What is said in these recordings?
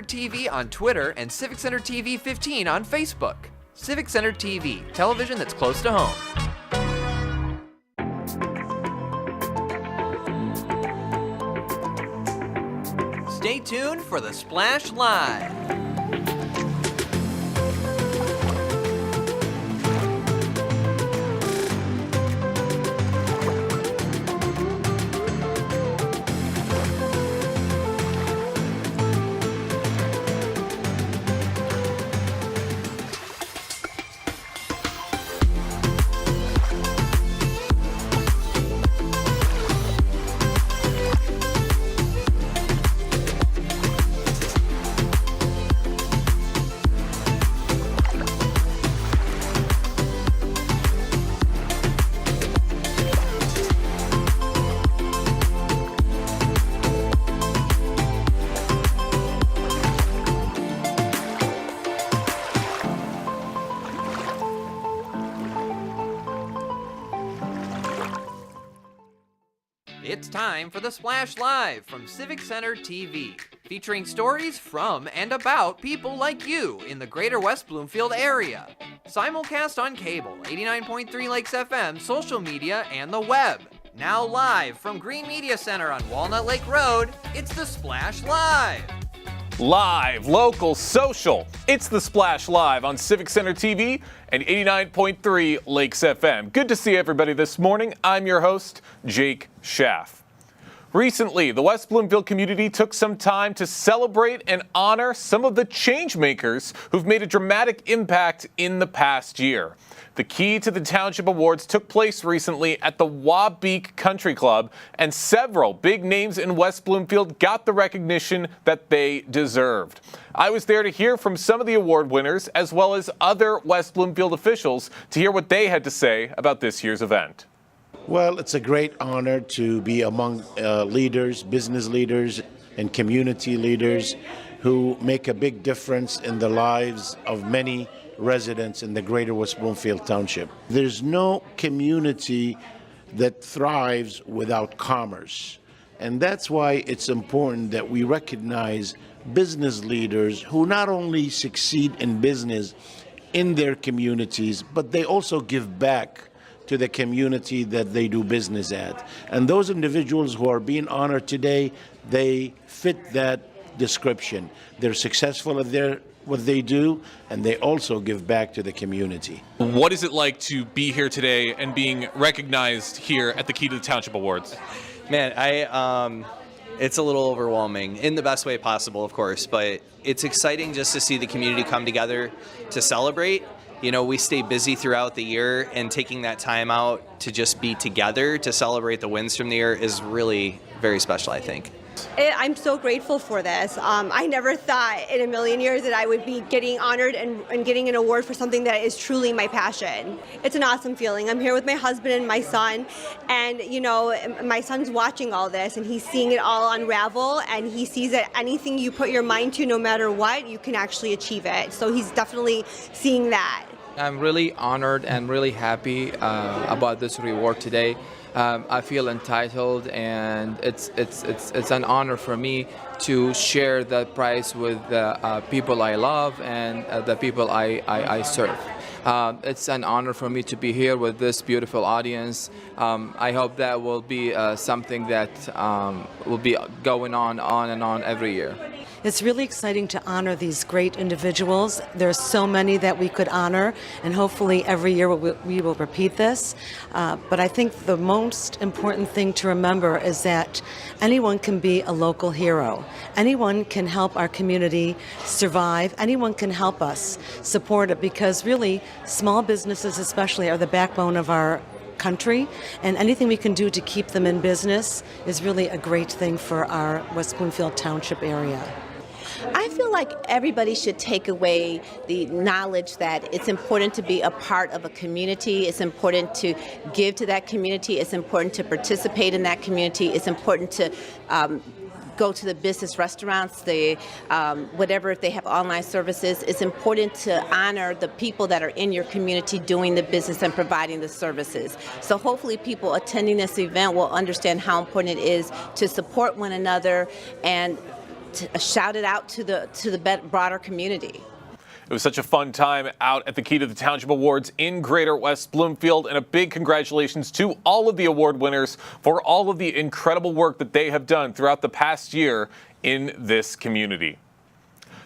TV on Twitter and Civic Center TV 15 on Facebook. Civic Center TV, television that's close to home. Stay tuned for the Splash Live. It's time for the Splash Live from Civic Center TV, featuring stories from and about people like you in the Greater West Bloomfield area. Simulcast on cable, 89.3 Lakes FM, social media, and the web. Now live from Green Media Center on Walnut Lake Road, it's the Splash Live. Live, local, social. It's the Splash Live on Civic Center TV and 89.3 Lakes FM. Good to see everybody this morning. I'm your host, Jake Schaff. Recently, the West Bloomfield community took some time to celebrate and honor some of the change makers who've made a dramatic impact in the past year. The Key to the Township Awards took place recently at the Wabeek Country Club, and several big names in West Bloomfield got the recognition that they deserved. I was there to hear from some of the award winners, as well as other West Bloomfield officials, to hear what they had to say about this year's event. Well, it's a great honor to be among leaders, business leaders, and community leaders who make a big difference in the lives of many residents in the Greater West Bloomfield Township. There's no community that thrives without commerce. And that's why it's important that we recognize business leaders who not only succeed in business in their communities, but they also give back to the community that they do business at. And those individuals who are being honored today, they fit that description. They're successful at what they do, and they also give back to the community. What is it like to be here today and being recognized here at the Key to the Township Awards? Man, it's a little overwhelming in the best way possible, of course, but it's exciting just to see the community come together to celebrate. You know, we stay busy throughout the year, and taking that time out to just be together to celebrate the wins from the year is really very special, I think. I'm so grateful for this. I never thought in a million years that I would be getting honored and getting an award for something that is truly my passion. It's an awesome feeling. I'm here with my husband and my son, and you know, my son's watching all this and he's seeing it all unravel, and he sees that anything you put your mind to, no matter what, you can actually achieve it. So he's definitely seeing that. I'm really honored and really happy about this reward today. I feel entitled, and it's an honor for me to share that prize with the people I love and the people I serve. It's an honor for me to be here with this beautiful audience. I hope that will be something that will be going on and on every year. It's really exciting to honor these great individuals. There's so many that we could honor, and hopefully every year we will repeat this. But I think the most important thing to remember is that anyone can be a local hero. Anyone can help our community survive. Anyone can help us support it, because really small businesses especially are the backbone of our country, and anything we can do to keep them in business is really a great thing for our West Bloomfield Township area. I feel like everybody should take away the knowledge that it's important to be a part of a community. It's important to give to that community. It's important to participate in that community. It's important to go to the business restaurants, whatever, if they have online services. It's important to honor the people that are in your community doing the business and providing the services. So hopefully people attending this event will understand how important it is to support one another and shout it out to the broader community. It was such a fun time out at the Key to the Township Awards in Greater West Bloomfield, and a big congratulations to all of the award winners for all of the incredible work that they have done throughout the past year in this community.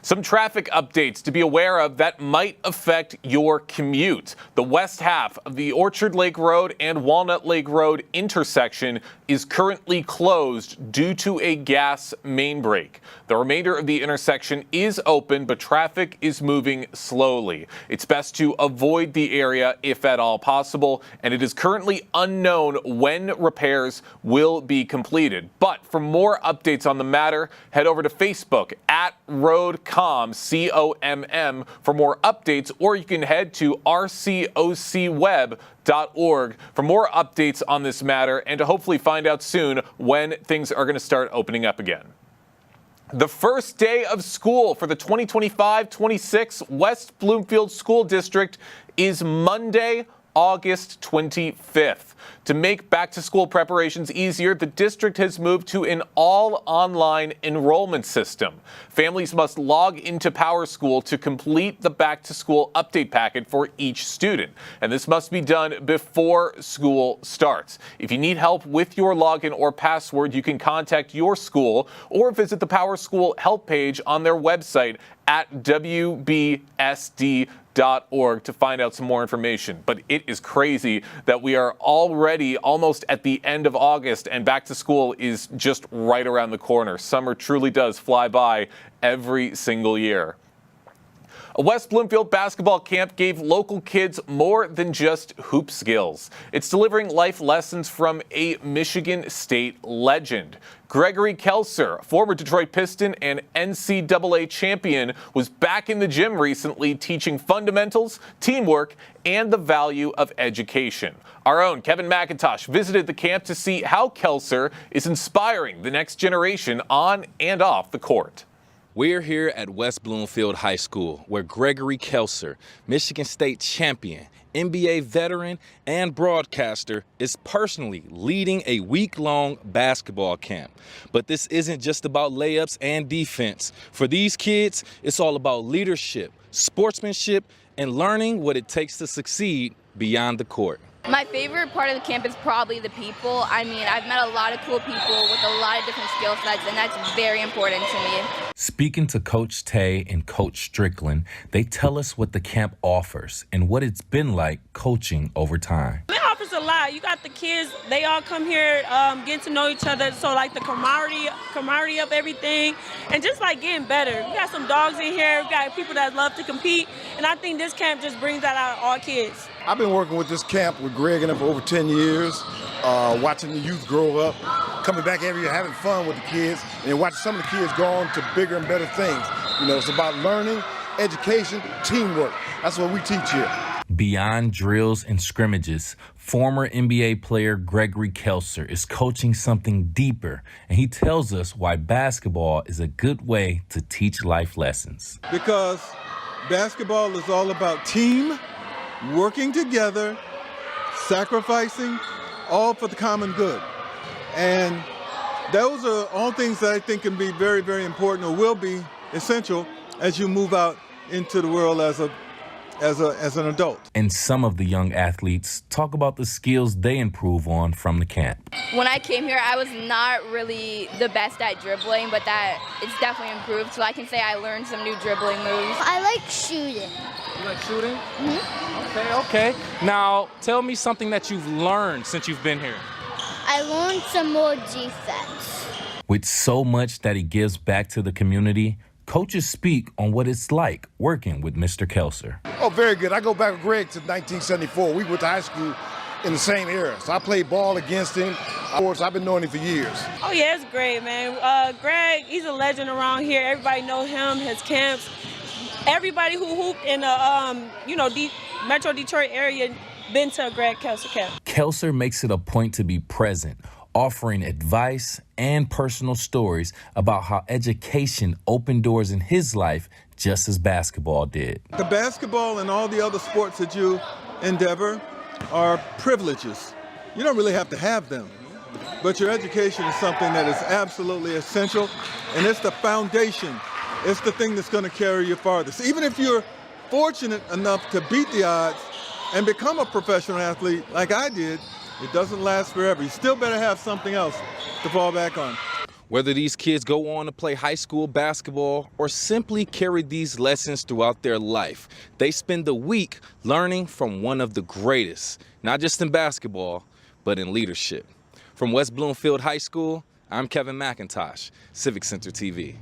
Some traffic updates to be aware of that might affect your commute. The west half of the Orchard Lake Road and Walnut Lake Road intersection is currently closed due to a gas main break. The remainder of the intersection is open, but traffic is moving slowly. It's best to avoid the area if at all possible, and it is currently unknown when repairs will be completed. But for more updates on the matter, head over to Facebook at RoadComm, COMM, for more updates, or you can head to rcocweb.org for more updates on this matter and to hopefully find out soon when things are going to start opening up again. The first day of school for the 2025-26 West Bloomfield School District is Monday, August 25th. To make back-to-school preparations easier, the district has moved to an all-online enrollment system. Families must log into PowerSchool to complete the back-to-school update packet for each student, and this must be done before school starts. If you need help with your login or password, you can contact your school or visit the PowerSchool help page on their website at wbsd.org to find out some more information. But it is crazy that we are already almost at the end of August and back to school is just right around the corner. Summer truly does fly by every single year. A West Bloomfield basketball camp gave local kids more than just hoop skills. It's delivering life lessons from a Michigan State legend. Gregory Kelser, former Detroit Piston and NCAA champion, was back in the gym recently teaching fundamentals, teamwork, and the value of education. Our own Kevin McIntosh visited the camp to see how Kelser is inspiring the next generation on and off the court. We're here at West Bloomfield High School, where Gregory Kelser, Michigan State champion, NBA veteran, and broadcaster, is personally leading a week-long basketball camp. But this isn't just about layups and defense. For these kids, it's all about leadership, sportsmanship, and learning what it takes to succeed beyond the court. My favorite part of the camp is probably the people. I mean, I've met a lot of cool people with a lot of different skill sets, and that's very important to me. Speaking to Coach Tay and Coach Strickland, they tell us what the camp offers and what it's been like coaching over time. It offers a lot. You got the kids, they all come here, getting to know each other. So like the camaraderie of everything, and just like getting better. We got some dogs in here, we got people that love to compete, and I think this camp just brings that out of all kids. I've been working with this camp with Greg and them for over 10 years, watching the youth grow up, coming back every year, having fun with the kids, and watching some of the kids go on to bigger and better things. You know, it's about learning, education, teamwork. That's what we teach here. Beyond drills and scrimmages, former NBA player Gregory Kelser is coaching something deeper, and he tells us why basketball is a good way to teach life lessons. Because basketball is all about team, working together, sacrificing, all for the common good. And those are all things that I think can be very, very important, or will be essential as you move out into the world as an adult. And some of the young athletes talk about the skills they improve on from the camp. When I came here, I was not really the best at dribbling, but that it's definitely improved. So I can say I learned some new dribbling moves. I like shooting. You like shooting? Mm-hmm. Okay. Now, tell me something that you've learned since you've been here. I learned some more defense. With so much that he gives back to the community, coaches speak on what it's like working with Mr. Kelser. Oh, very good. I go back with Greg to 1974. We went to high school in the same era. So I played ball against him. Of course, I've been knowing him for years. Oh, yeah, it's great, man. Greg, he's a legend around here. Everybody knows him, his camps. Everybody who hooped in the, Metro Detroit area been to a Greg Kelser camp. Kelser makes it a point to be present, offering advice and personal stories about how education opened doors in his life just as basketball did. The basketball and all the other sports that you endeavor are privileges. You don't really have to have them. but your education is something that is absolutely essential, and it's the foundation. It's the thing that's going to carry you farthest. Even if you're fortunate enough to beat the odds and become a professional athlete like I did, it doesn't last forever. You still better have something else to fall back on. Whether these kids go on to play high school basketball or simply carry these lessons throughout their life, they spend the week learning from one of the greatest, not just in basketball, but in leadership. From West Bloomfield High School, I'm Kevin McIntosh, Civic Center TV.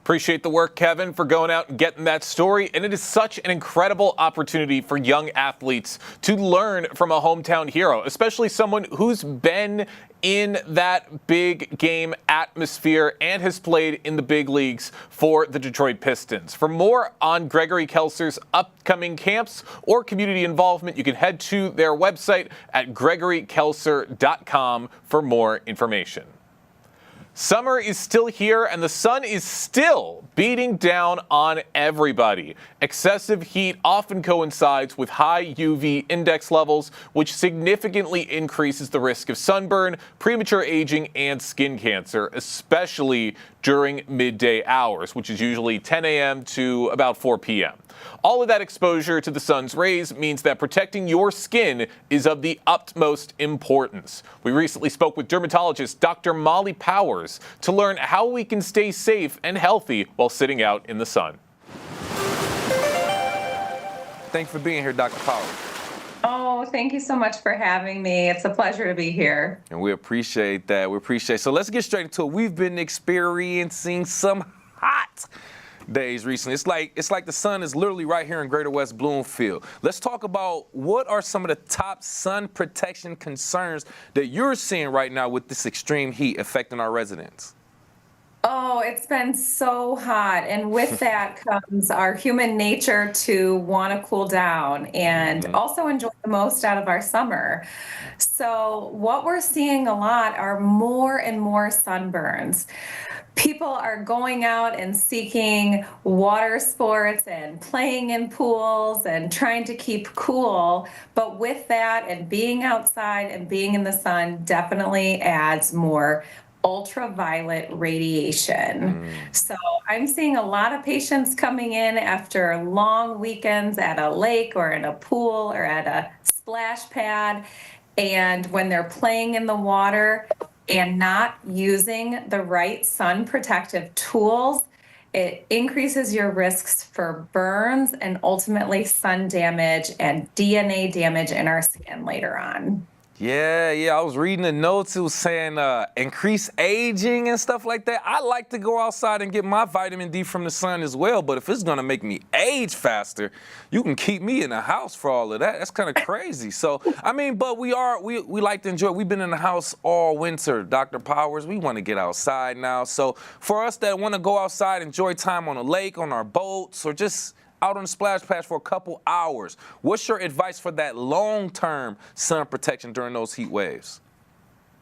Appreciate the work, Kevin, for going out and getting that story. And it is such an incredible opportunity for young athletes to learn from a hometown hero, especially someone who's been in that big game atmosphere and has played in the big leagues for the Detroit Pistons. For more on Gregory Kelser's upcoming camps or community involvement, you can head to their website at gregorykelser.com for more information. Summer is still here and the sun is still beating down on everybody. Excessive heat often coincides with high UV index levels, which significantly increases the risk of sunburn, premature aging, and skin cancer, especially during midday hours, which is usually 10 a.m. to about 4 p.m. All of that exposure to the sun's rays means that protecting your skin is of the utmost importance. We recently spoke with dermatologist Dr. Molly Powers to learn how we can stay safe and healthy while sitting out in the sun. Thanks for being here, Dr. Powers. Oh, thank you so much for having me. It's a pleasure to be here. And we appreciate that. So let's get straight into it. We've been experiencing some hot days recently. It's like the sun is literally right here in Greater West Bloomfield. Let's talk about what are some of the top sun protection concerns that you're seeing right now with this extreme heat affecting our residents. Oh, it's been so hot. And with that comes our human nature to want to cool down and also enjoy the most out of our summer. So what we're seeing a lot are more and more sunburns. People are going out and seeking water sports and playing in pools and trying to keep cool. But with that and being outside and being in the sun definitely adds more ultraviolet radiation. So I'm seeing a lot of patients coming in after long weekends at a lake or in a pool or at a splash pad. And when they're playing in the water and not using the right sun protective tools, it increases your risks for burns and ultimately sun damage and DNA damage in our skin later on. Yeah, I was reading the notes. It was saying increased aging and stuff like that. I like to go outside and get my vitamin D from the sun as well, but if it's gonna make me age faster, you can keep me in the house for all of that. That's kind of crazy. So, I mean, but we like to enjoy it. We've been in the house all winter, Dr. Powers. We want to get outside now. So for us that want to go outside, enjoy time on a lake, on our boats, or just out on the splash pad for a couple hours, what's your advice for that long-term sun protection during those heat waves?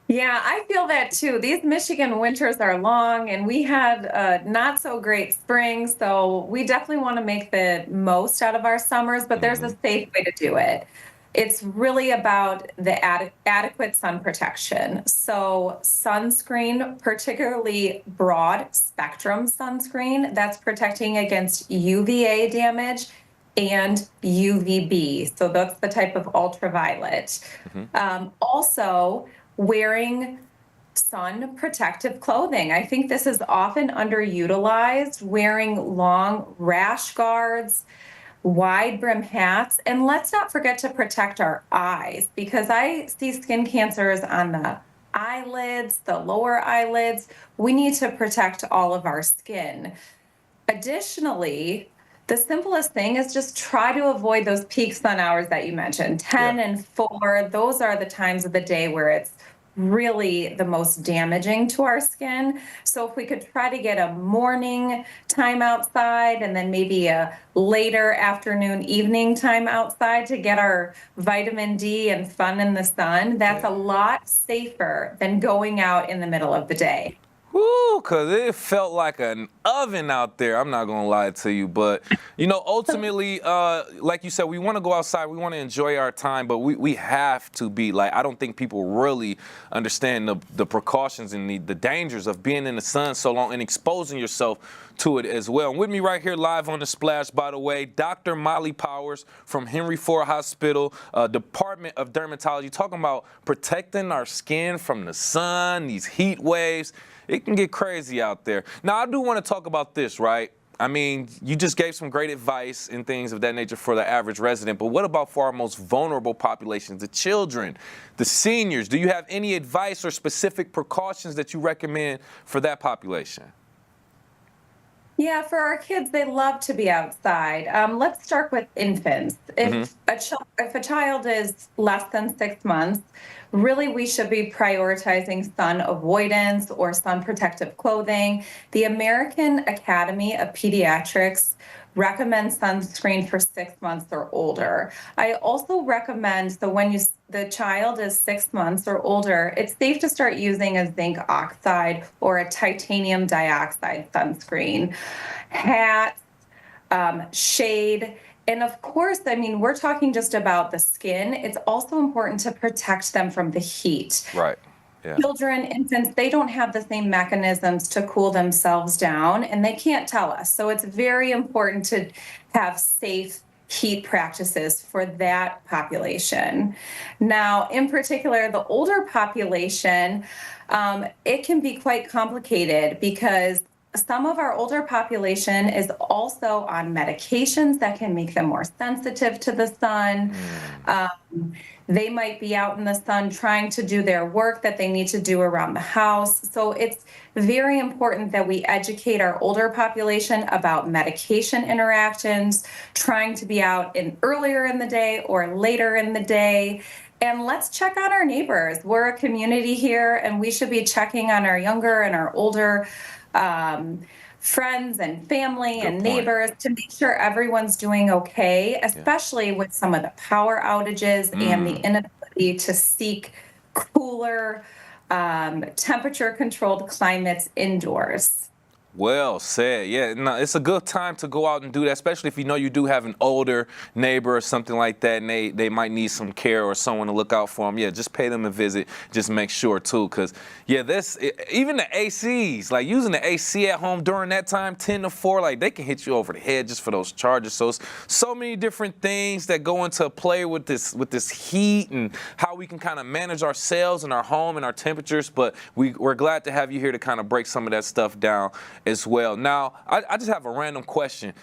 Yeah, I feel that too. These Michigan winters are long and we had not so great spring, so we definitely want to make the most out of our summers, but there's a safe way to do it. It's really about the adequate sun protection. So sunscreen, particularly broad spectrum sunscreen, that's protecting against UVA damage and UVB. So that's the type of ultraviolet. Also, wearing sun protective clothing. I think this is often underutilized, wearing long rash guards, wide brim hats, and let's not forget to protect our eyes because I see skin cancers on the eyelids, the lower eyelids. We need to protect all of our skin. Additionally, the simplest thing is just try to avoid those peak sun hours that you mentioned, 10 and 4. Those are the times of the day where it's really the most damaging to our skin. So if we could try to get a morning time outside and then maybe a later afternoon, evening time outside to get our vitamin D and fun in the sun, that's a lot safer than going out in the middle of the day. Whew, because it felt like an oven out there. I'm not going to lie to you. But, ultimately, like you said, we want to go outside. We want to enjoy our time. But we have to be, I don't think people really understand the precautions and the dangers of being in the sun so long and exposing yourself to it as well. And with me right here live on The Splash, by the way, Dr. Molly Powers from Henry Ford Hospital, Department of Dermatology, talking about protecting our skin from the sun, these heat waves. It can get crazy out there. Now, I do want to talk about this, right? I mean, you just gave some great advice and things of that nature for the average resident, but what about for our most vulnerable populations, the children, the seniors? Do you have any advice or specific precautions that you recommend for that population? Yeah, for our kids, they love to be outside. Let's start with infants. If a child is less than 6 months, really we should be prioritizing sun avoidance or sun protective clothing. The American Academy of Pediatrics recommends sunscreen for 6 months or older. I also recommend, so when the child is 6 months or older, it's safe to start using a zinc oxide or a titanium dioxide sunscreen. Hats, shade, and of course, I mean, we're talking just about the skin. It's also important to protect them from the heat. Right. Yeah. Children, infants, they don't have the same mechanisms to cool themselves down, and they can't tell us. So it's very important to have safe heat practices for that population. Now, in particular, the older population, it can be quite complicated because some of our older population is also on medications that can make them more sensitive to the sun. They might be out in the sun trying to do their work that they need to do around the house. So it's very important that we educate our older population about medication interactions, trying to be out earlier in the day or later in the day. And let's check on our neighbors. We're a community here, and we should be checking on our younger and our older friends and family and neighbors to make sure everyone's doing okay, especially with some of the power outages and the inability to seek cooler, temperature-controlled climates indoors. Well said. Yeah, no, it's a good time to go out and do that, especially if you know you do have an older neighbor or something like that, and they might need some care or someone to look out for them. Yeah, just pay them a visit. Just make sure, too, because, even the ACs, like using the AC at home during that time, 10 to 4, they can hit you over the head just for those charges. So it's so many different things that go into play with this heat and how we can kind of manage ourselves and our home and our temperatures. But we're glad to have you here to kind of break some of that stuff down as well. Now, I just have a random question.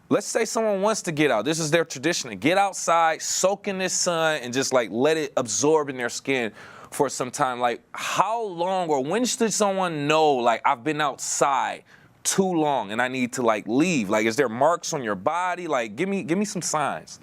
Let's say someone wants to get out. This is their tradition, to get outside, soak in this sun, and just let it absorb in their skin for some time. How long or when should someone know, I've been outside too long and I need to leave? Is there marks on your body? Give me some signs.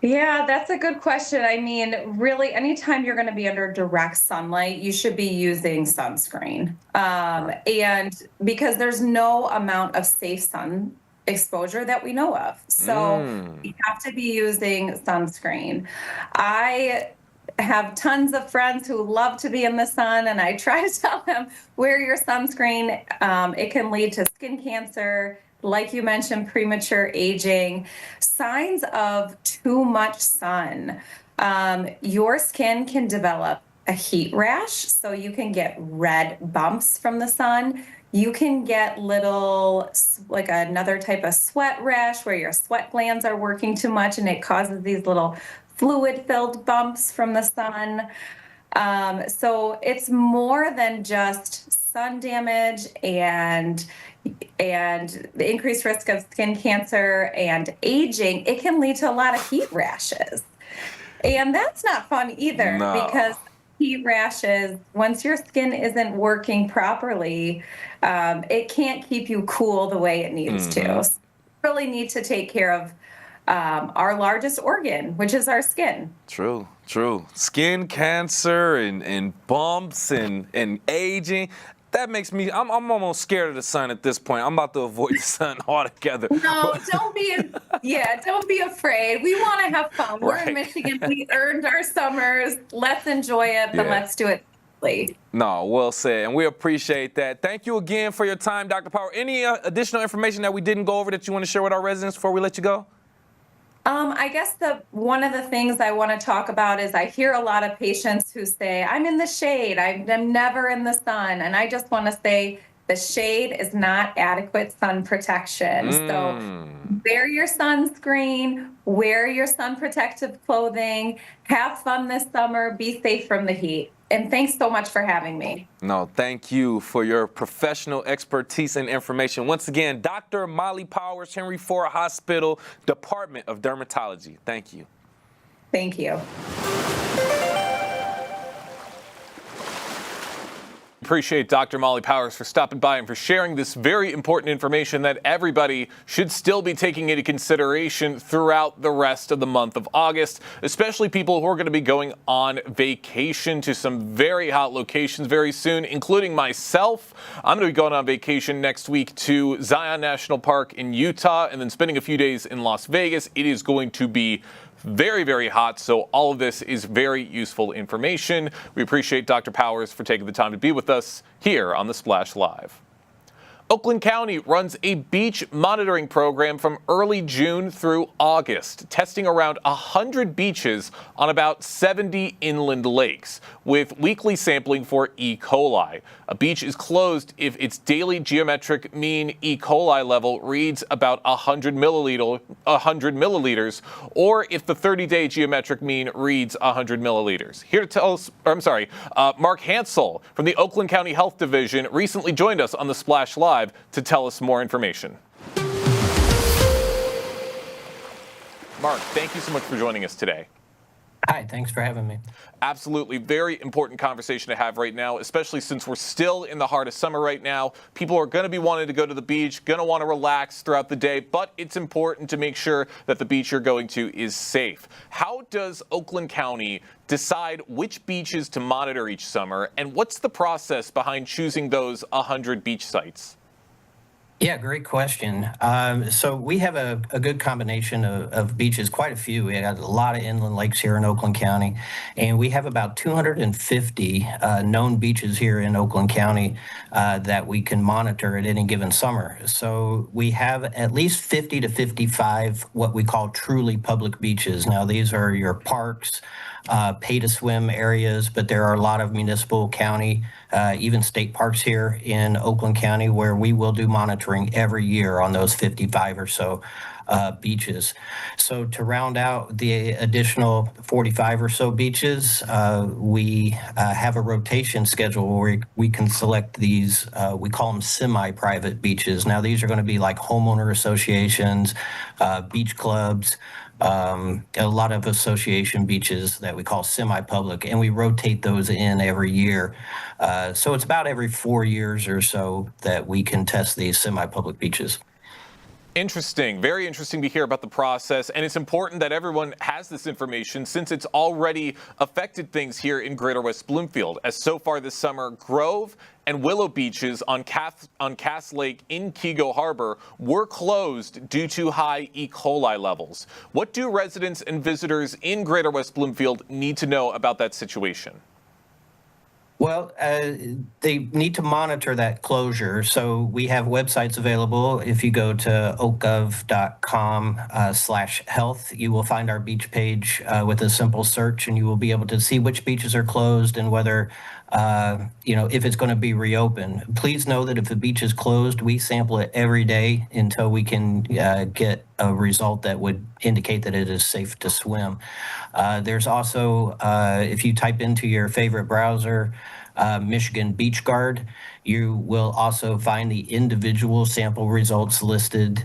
Yeah, that's a good question. I mean, really, anytime you're going to be under direct sunlight, you should be using sunscreen. And because there's no amount of safe sun exposure that we know of. So you have to be using sunscreen. I have tons of friends who love to be in the sun, and I try to tell them, wear your sunscreen. It can lead to skin cancer, like you mentioned, premature aging, signs of too much sun. Your skin can develop a heat rash, so you can get red bumps from the sun. You can get little, another type of sweat rash where your sweat glands are working too much and it causes these little fluid-filled bumps from the sun. So it's more than just sun damage and the increased risk of skin cancer and aging. It can lead to a lot of heat rashes. And that's not fun either, because heat rashes, once your skin isn't working properly, it can't keep you cool the way it needs to. So we really need to take care of our largest organ, which is our skin. True. Skin cancer and bumps and aging. That makes me, I'm almost scared of the sun at this point. I'm about to avoid the sun altogether. No, don't be afraid. We want to have fun. We're in Michigan. We earned our summers. Let's enjoy it, but let's do it honestly. No, well said, and we appreciate that. Thank you again for your time, Dr. Power. Any additional information that we didn't go over that you want to share with our residents before we let you go? I guess one of the things I want to talk about is I hear a lot of patients who say, I'm in the shade, I'm never in the sun. And I just want to say the shade is not adequate sun protection. So wear your sunscreen, wear your sun protective clothing, have fun this summer, be safe from the heat. And thanks so much for having me. No, thank you for your professional expertise and information. Once again, Dr. Molly Powers, Henry Ford Hospital, Department of Dermatology. Thank you. Thank you. Appreciate Dr. Molly Powers for stopping by and for sharing this very important information that everybody should still be taking into consideration throughout the rest of the month of August, especially people who are going to be going on vacation to some very hot locations very soon, including myself. I'm going to be going on vacation next week to Zion National Park in Utah and then spending a few days in Las Vegas. It is going to be very, very hot, so all of this is very useful information. We appreciate Dr. Powers for taking the time to be with us here on The Splash Live. Oakland County runs a beach monitoring program from early June through August, testing around 100 beaches on about 70 inland lakes, with weekly sampling for E. coli. A beach is closed if its daily geometric mean E. coli level reads about 100 milliliters, or if the 30-day geometric mean reads 100 milliliters. Here to tell us, Mark Hansel from the Oakland County Health Division recently joined us on The Splash Live to tell us more information. Mark, thank you so much for joining us today. Hi, thanks for having me. Absolutely. Very important conversation to have right now, especially since we're still in the heart of summer right now. People are going to be wanting to go to the beach, going to want to relax throughout the day, but it's important to make sure that the beach you're going to is safe. How does Oakland County decide which beaches to monitor each summer, and what's the process behind choosing those 100 beach sites? Yeah, great question. So we have a good combination of beaches, quite a few. We have a lot of inland lakes here in Oakland County, and we have about 250 known beaches here in Oakland County that we can monitor at any given summer. So we have at least 50 to 55 what we call truly public beaches. Now, these are your parks, pay-to-swim areas, but there are a lot of municipal, county, even state parks here in Oakland County where we will do monitoring every year on those 55 or so beaches. So to round out the additional 45 or so beaches, we have a rotation schedule where we can select these, we call them semi-private beaches. Now, these are going to be like homeowner associations, beach clubs, a lot of association beaches that we call semi-public, and we rotate those in every year. So it's about every 4 years or so that we can test these semi-public beaches. Interesting. Very interesting to hear about the process, and it's important that everyone has this information since it's already affected things here in Greater West Bloomfield, as so far this summer, Grove and Willow beaches on Cass Lake in Kego Harbor were closed due to high E. coli levels. What do residents and visitors in Greater West Bloomfield need to know about that situation? Well, they need to monitor that closure. So we have websites available. If you go to oakgov.com/health, you will find our beach page with a simple search, and you will be able to see which beaches are closed and whether, if it's going to be reopened. Please know that if a beach is closed, we sample it every day until we can get a result that would indicate that it is safe to swim. There's also, if you type into your favorite browser, Michigan Beach Guard, you will also find the individual sample results listed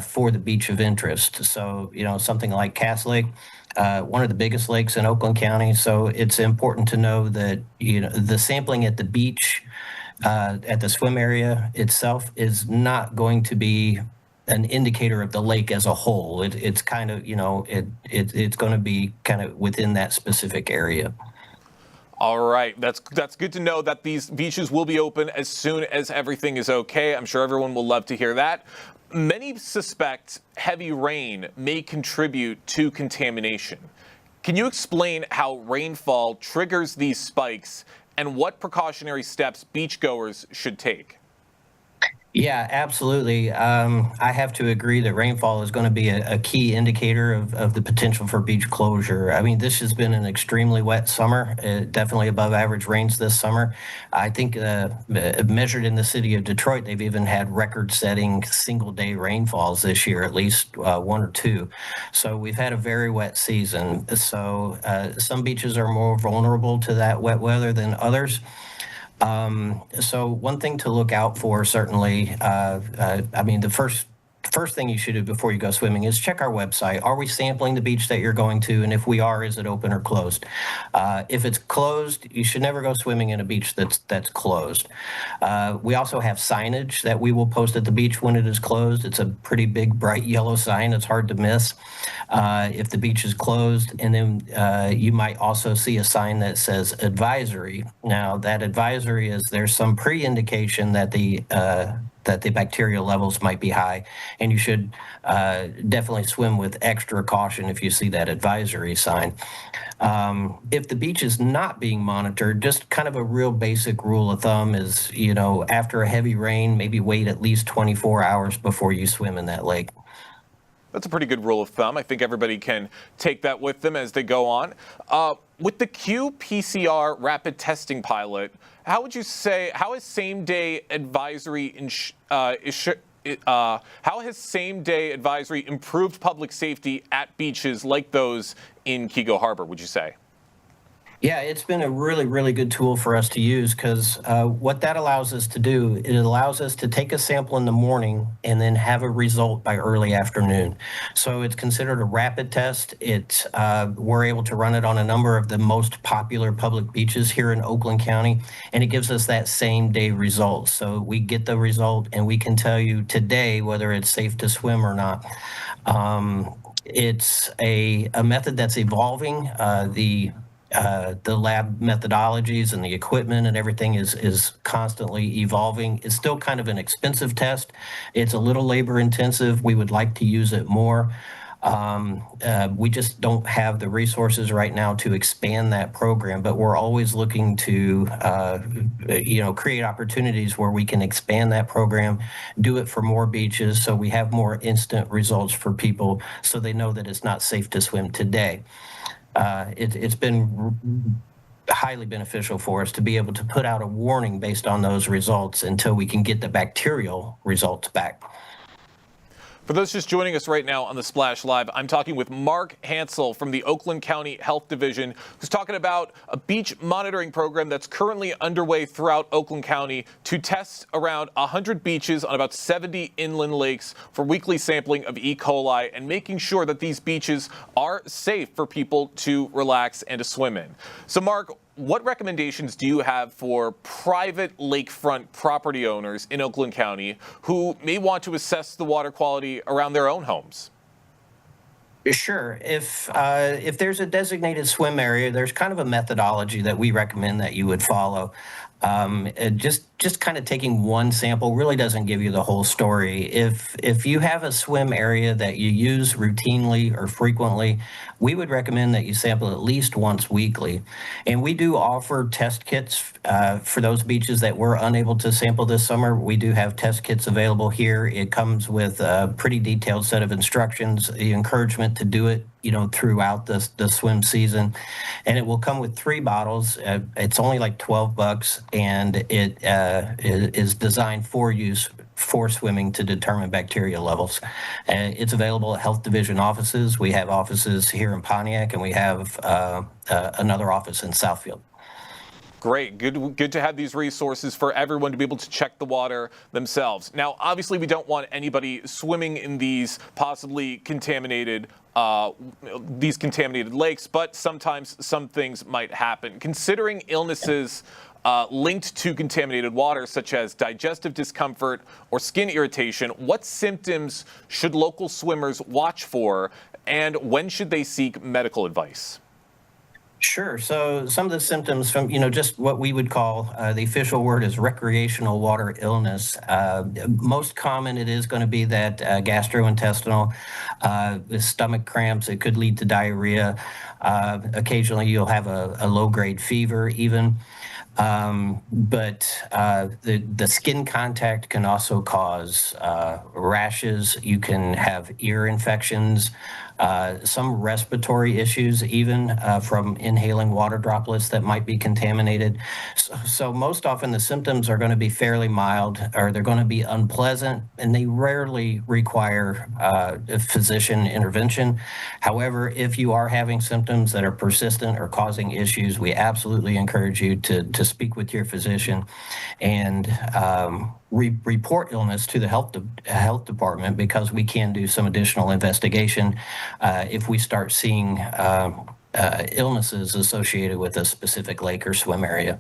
for the beach of interest. So, something like Cass Lake, one of the biggest lakes in Oakland County. So it's important to know that, the sampling at the beach, at the swim area itself is not going to be an indicator of the lake as a whole. It's kind of, it's going to be kind of within that specific area. All right, that's good to know that these beaches will be open as soon as everything is okay. I'm sure everyone will love to hear that. Many suspect heavy rain may contribute to contamination. Can you explain how rainfall triggers these spikes and what precautionary steps beachgoers should take? Yeah, absolutely. I have to agree that rainfall is going to be a key indicator of the potential for beach closure. I mean, this has been an extremely wet summer, definitely above average rains this summer. I think measured in the city of Detroit, they've even had record-setting single-day rainfalls this year, at least one or two. So we've had a very wet season. So some beaches are more vulnerable to that wet weather than others. So one thing to look out for, certainly, I mean, the first thing you should do before you go swimming is check our website. Are we sampling the beach that you're going to? And if we are, is it open or closed? If it's closed, you should never go swimming in a beach that's closed. We also have signage that we will post at the beach when it is closed. It's a pretty big, bright yellow sign. It's hard to miss if the beach is closed. And then you might also see a sign that says advisory. Now, that advisory is there's some pre-indication that the bacterial levels might be high, and you should definitely swim with extra caution if you see that advisory sign. If the beach is not being monitored, just kind of a real basic rule of thumb is, after a heavy rain, maybe wait at least 24 hours before you swim in that lake. That's a pretty good rule of thumb. I think everybody can take that with them as they go on. With the qPCR rapid testing pilot, how would you say, how has same-day advisory improved public safety at beaches like those in Kego Harbor, would you say? Yeah, it's been a really, really good tool for us to use because what that allows us to do, it allows us to take a sample in the morning and then have a result by early afternoon. So it's considered a rapid test. We're able to run it on a number of the most popular public beaches here in Oakland County, and it gives us that same day result. So we get the result and we can tell you today whether it's safe to swim or not. It's a method that's evolving. The lab methodologies and the equipment and everything is constantly evolving. It's still kind of an expensive test. It's a little labor intensive. We would like to use it more. We just don't have the resources right now to expand that program, but we're always looking to, create opportunities where we can expand that program, do it for more beaches so we have more instant results for people so they know that it's not safe to swim today. It's been highly beneficial for us to be able to put out a warning based on those results until we can get the bacterial results back. For those just joining us right now on the Splash Live, I'm talking with Mark Hansel from the Oakland County Health Division, who's talking about a beach monitoring program that's currently underway throughout Oakland County to test around 100 beaches on about 70 inland lakes for weekly sampling of E. coli and making sure that these beaches are safe for people to relax and to swim in. So, Mark, what recommendations do you have for private lakefront property owners in Oakland County who may want to assess the water quality around their own homes? Sure. If there's a designated swim area, there's kind of a methodology that we recommend that you would follow. Just kind of taking one sample really doesn't give you the whole story. If you have a swim area that you use routinely or frequently, we would recommend that you sample at least once weekly. And we do offer test kits for those beaches that we're unable to sample this summer. We do have test kits available here. It comes with a pretty detailed set of instructions, the encouragement to do it throughout the swim season. And it will come with 3 bottles. It's only like $12, and it is designed for use for swimming to determine bacteria levels. And it's available at Health Division offices. We have offices here in Pontiac, and we have another office in Southfield. Great. Good to have these resources for everyone to be able to check the water themselves. Now, obviously, we don't want anybody swimming in these possibly contaminated lakes, but sometimes some things might happen. Considering illnesses linked to contaminated water, such as digestive discomfort or skin irritation, what symptoms should local swimmers watch for, and when should they seek medical advice? Sure. So some of the symptoms from, just what we would call, the official word is recreational water illness. Most common, it is going to be that gastrointestinal, stomach cramps. It could lead to diarrhea. Occasionally, you'll have a low-grade fever even. But the skin contact can also cause rashes. You can have ear infections, some respiratory issues, even from inhaling water droplets that might be contaminated. So most often the symptoms are going to be fairly mild, or they're going to be unpleasant, and they rarely require a physician intervention. However, if you are having symptoms that are persistent or causing issues, we absolutely encourage you to speak with your physician and report illness to the health department, because we can do some additional investigation if we start seeing illnesses associated with a specific lake or swim area.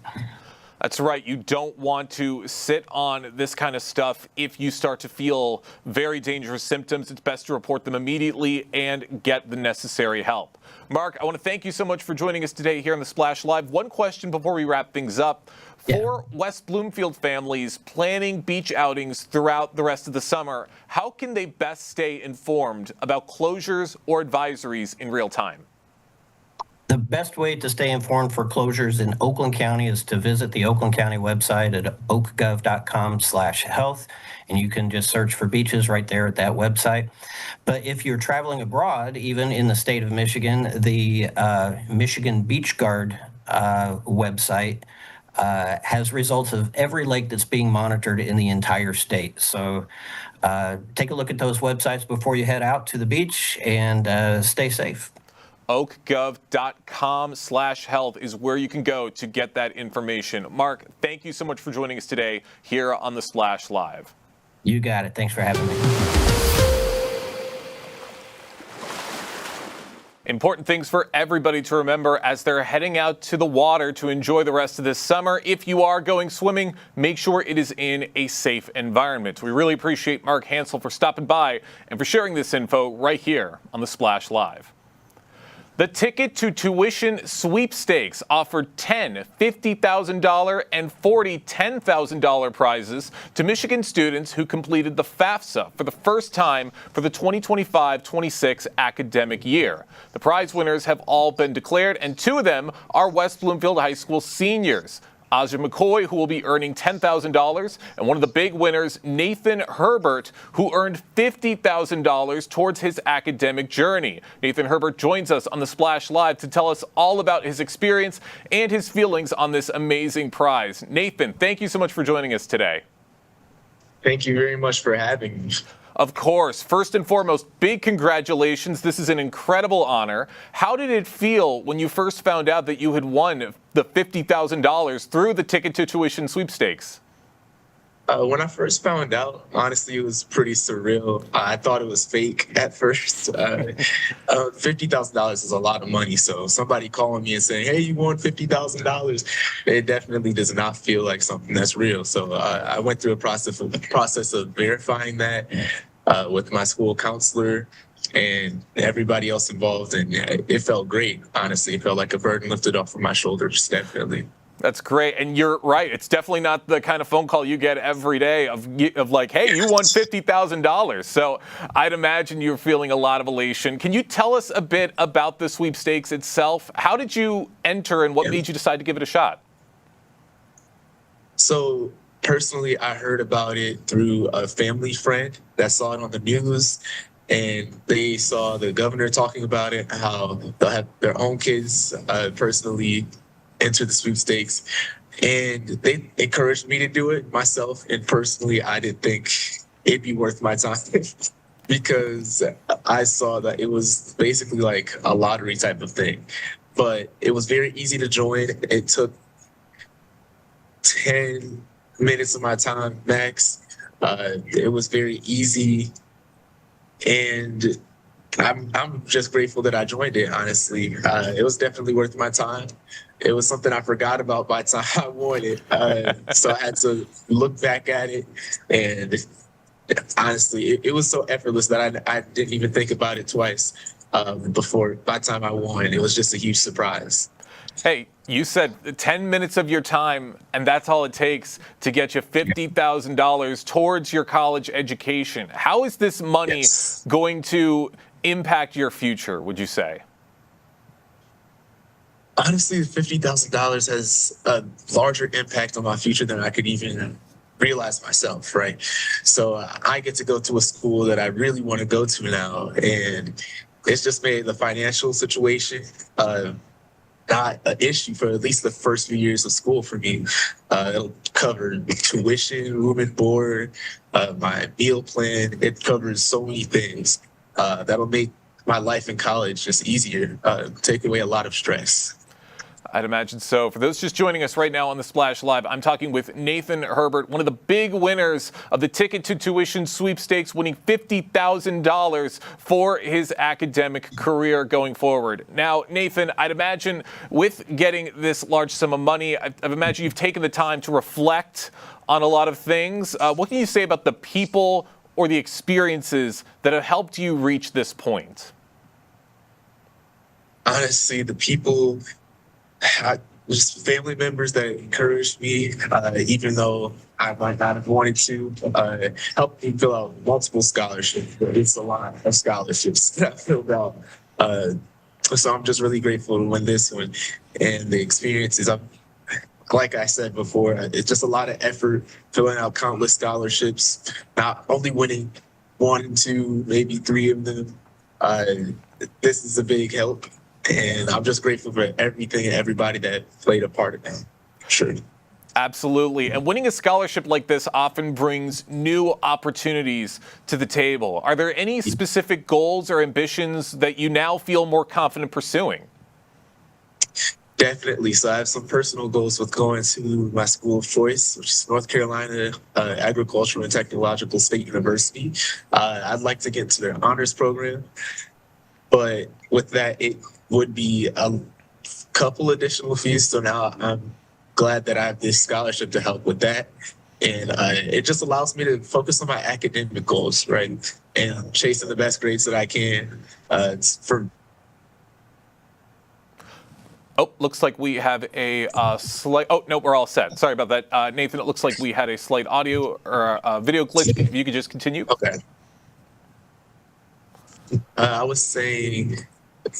That's right. You don't want to sit on this kind of stuff. If you start to feel very dangerous symptoms, it's best to report them immediately and get the necessary help. Mark, I want to thank you so much for joining us today here on the Splash Live. One question before we wrap things up. For West Bloomfield families planning beach outings throughout the rest of the summer, how can they best stay informed about closures or advisories in real time? The best way to stay informed for closures in Oakland County is to visit the Oakland County website at oakgov.com/health, and you can just search for beaches right there at that website. But if you're traveling abroad, even in the state of Michigan, the Michigan Beach Guard website has results of every lake that's being monitored in the entire state. So take a look at those websites before you head out to the beach, and stay safe. oakgov.com/health is where you can go to get that information. Mark, thank you so much for joining us today here on the Splash Live. You got it. Thanks for having me. Important things for everybody to remember as they're heading out to the water to enjoy the rest of this summer. If you are going swimming, make sure it is in a safe environment. We really appreciate Mark Hansel for stopping by and for sharing this info right here on the Splash Live. The Ticket to Tuition Sweepstakes offered 10 $50,000 and 40 $10,000 prizes to Michigan students who completed the FAFSA for the first time for the 2025-26 academic year. The prize winners have all been declared, and two of them are West Bloomfield High School seniors. Aja McCoy, who will be earning $10,000, and one of the big winners, Nathan Herbert, who earned $50,000 towards his academic journey. Nathan Herbert joins us on the Splash Live to tell us all about his experience and his feelings on this amazing prize. Nathan, thank you so much for joining us today. Thank you very much for having me. Of course. First and foremost, big congratulations. This is an incredible honor. How did it feel when you first found out that you had won the $50,000 through the Ticket to Tuition Sweepstakes? When I first found out, honestly, it was pretty surreal. I thought it was fake at first. $50,000 is a lot of money, so somebody calling me and saying, "Hey, you won $50,000," it definitely does not feel like something that's real. So I went through a process of verifying that with my school counselor and everybody else involved, and it felt great. Honestly, it felt like a burden lifted off of my shoulders, definitely. That's great. And you're right. It's definitely not the kind of phone call you get every day of like, hey, you won $50,000. So I'd imagine you're feeling a lot of elation. Can you tell us a bit about the sweepstakes itself? How did you enter and what made you decide to give it a shot? So personally, I heard about it through a family friend that saw it on the news. And they saw the governor talking about it, how they'll have their own kids personally enter the sweepstakes, and they encouraged me to do it myself. And personally, I didn't think it'd be worth my time because I saw that it was basically like a lottery type of thing. But it was very easy to join. It took 10 minutes of my time max. It was very easy, and I'm just grateful that I joined it, honestly. It was definitely worth my time. It was something I forgot about by the time I won it. So I had to look back at it. And honestly, it was so effortless that I didn't even think about it twice before. By the time I won, it was just a huge surprise. Hey, you said 10 minutes of your time, and that's all it takes to get you $50,000 towards your college education. How is this money going to impact your future, would you say? Honestly, $50,000 has a larger impact on my future than I could even realize myself, right? So I get to go to a school that I really want to go to now, and it's just made the financial situation not an issue for at least the first few years of school for me. It'll cover tuition, room and board, my meal plan. It covers so many things that'll make my life in college just easier, take away a lot of stress. I'd imagine so. For those just joining us right now on the Splash Live, I'm talking with Nathan Herbert, one of the big winners of the Ticket to Tuition sweepstakes, winning $50,000 for his academic career going forward. Now, Nathan, I'd imagine with getting this large sum of money, I've imagined you've taken the time to reflect on a lot of things. What can you say about the people or the experiences that have helped you reach this point? Honestly, the people, just family members that encouraged me, even though I might not have wanted to, helped me fill out multiple scholarships. It's a lot of scholarships that I filled out. So I'm just really grateful to win this one. And the experiences, like I said before, it's just a lot of effort filling out countless scholarships, not only winning 1, 2, maybe 3 of them. This is a big help. And I'm just grateful for everything and everybody that played a part of that. Sure. Absolutely. And winning a scholarship like this often brings new opportunities to the table. Are there any specific goals or ambitions that you now feel more confident pursuing? Definitely. So I have some personal goals with going to my school of choice, which is North Carolina Agricultural and Technological State University. I'd like to get into their honors program. But with that, it would be a couple additional fees. So now I'm glad that I have this scholarship to help with that. And it just allows me to focus on my academic goals, right? And chasing the best grades that I can Oh, looks like we have a slight... Oh, no, we're all set. Sorry about that. Nathan, it looks like we had a slight audio or video glitch. If you could just continue. Okay. I was saying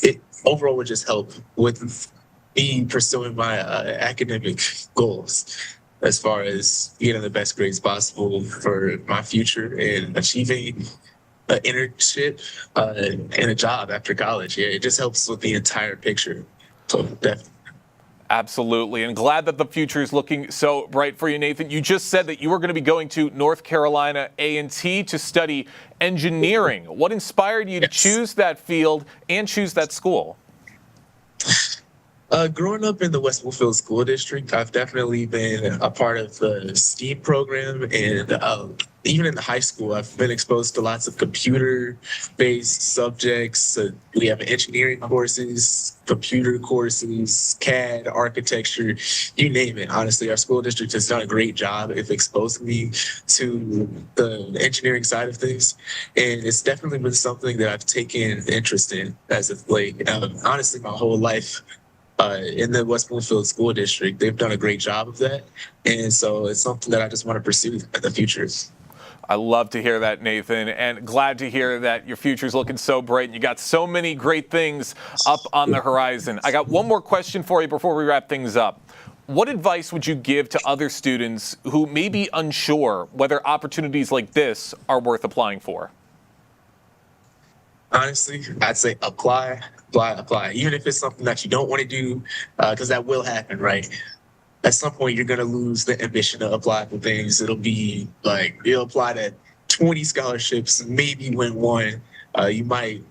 it overall would just help with me pursuing my academic goals as far as getting the best grades possible for my future and achieving an internship and a job after college. Yeah, it just helps with the entire picture. So definitely. Absolutely. And glad that the future is looking so bright for you, Nathan. You just said that you were going to be going to North Carolina A&T to study engineering. What inspired you to choose that field and choose that school? Growing up in the West Bloomfield School District, I've definitely been a part of the STEAM program, and even in the high school, I've been exposed to lots of computer-based subjects. We have engineering courses, computer courses, CAD, architecture, you name it. Honestly, our school district has done a great job of exposing me to the engineering side of things, and it's definitely been something that I've taken interest in as of late. Honestly, my whole life. In the West Bloomfield School District, they've done a great job of that. And so it's something that I just want to pursue in the future. I love to hear that, Nathan, and glad to hear that your future's looking so bright and you got so many great things up on the horizon. I got one more question for you before we wrap things up. What advice would you give to other students who may be unsure whether opportunities like this are worth applying for? Honestly, I'd say apply. Even if it's something that you don't want to do, because that will happen, right? At some point, you're going to lose the ambition to apply for things. It'll be like you'll apply to 20 scholarships, maybe win one. You might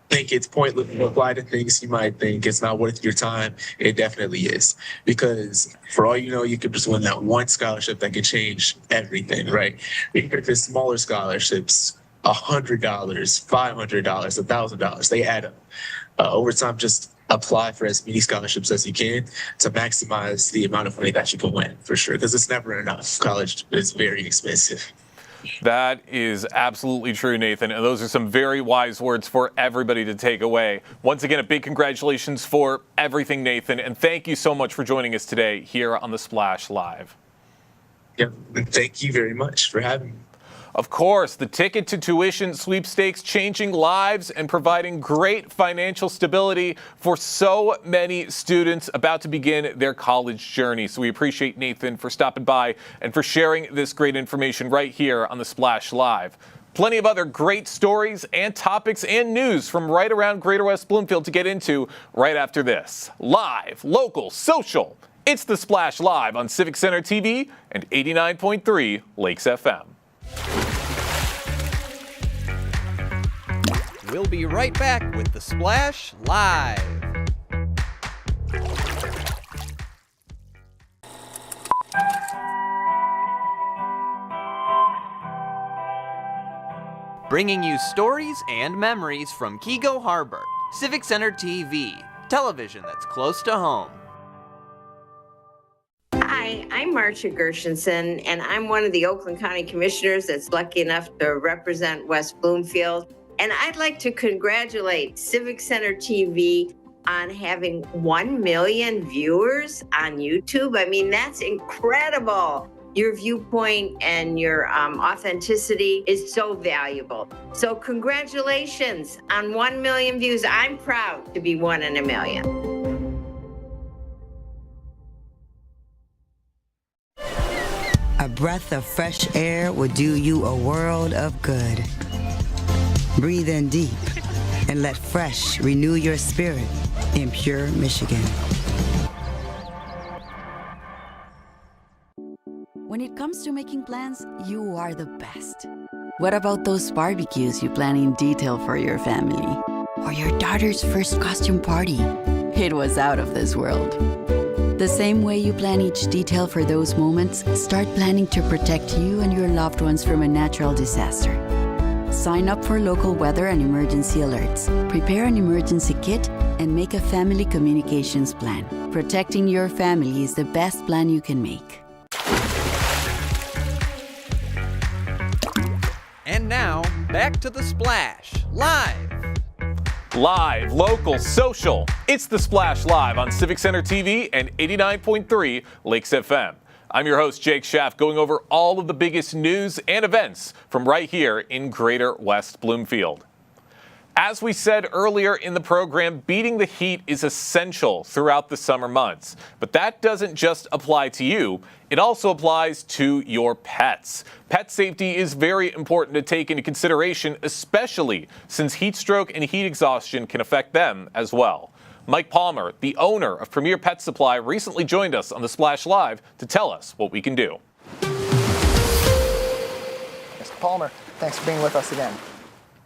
think it's pointless to apply to things. You might think it's not worth your time. It definitely is. Because for all you know, you could just win that one scholarship that could change everything, right? Even if it's smaller scholarships, $100, $500, $1,000, they add up. Over time, just apply for as many scholarships as you can to maximize the amount of money that you can win, for sure, because it's never enough. College is very expensive. That is absolutely true, Nathan. And those are some very wise words for everybody to take away. Once again, a big congratulations for everything, Nathan. And thank you so much for joining us today here on the Splash Live. Yeah, thank you very much for having me. Of course, the Ticket to Tuition sweepstakes changing lives and providing great financial stability for so many students about to begin their college journey. So we appreciate Nathan for stopping by and for sharing this great information right here on the Splash Live. Plenty of other great stories and topics and news from right around Greater West Bloomfield to get into right after this. Live, local, social. It's the Splash Live on Civic Center TV and 89.3 Lakes FM. We'll be right back with the Splash Live. Bringing you stories and memories from Kego Harbor, Civic Center TV, television that's close to home. Hi, I'm Marcia Gershenson, and I'm one of the Oakland County Commissioners that's lucky enough to represent West Bloomfield. And I'd like to congratulate Civic Center TV on having 1 million viewers on YouTube. I mean, that's incredible. Your viewpoint and your authenticity is so valuable. So congratulations on 1 million views. I'm proud to be one in a million. A breath of fresh air will do you a world of good. Breathe in deep and let fresh renew your spirit in pure Michigan. When it comes to making plans, you are the best. What about those barbecues you plan in detail for your family? Or your daughter's first costume party? It was out of this world. The same way you plan each detail for those moments, start planning to protect you and your loved ones from a natural disaster. Sign up for local weather and emergency alerts. Prepare an emergency kit and make a family communications plan. Protecting your family is the best plan you can make. And now, back to the Splash Live. Live, local, social. It's the Splash Live on Civic Center TV and 89.3 Lakes FM. I'm your host, Jake Schaff, going over all of the biggest news and events from right here in Greater West Bloomfield. As we said earlier in the program, beating the heat is essential throughout the summer months. But that doesn't just apply to you, it also applies to your pets. Pet safety is very important to take into consideration, especially since heat stroke and heat exhaustion can affect them as well. Mike Palmer, the owner of Premier Pet Supply, recently joined us on the Splash Live to tell us what we can do. Mr. Palmer, thanks for being with us again.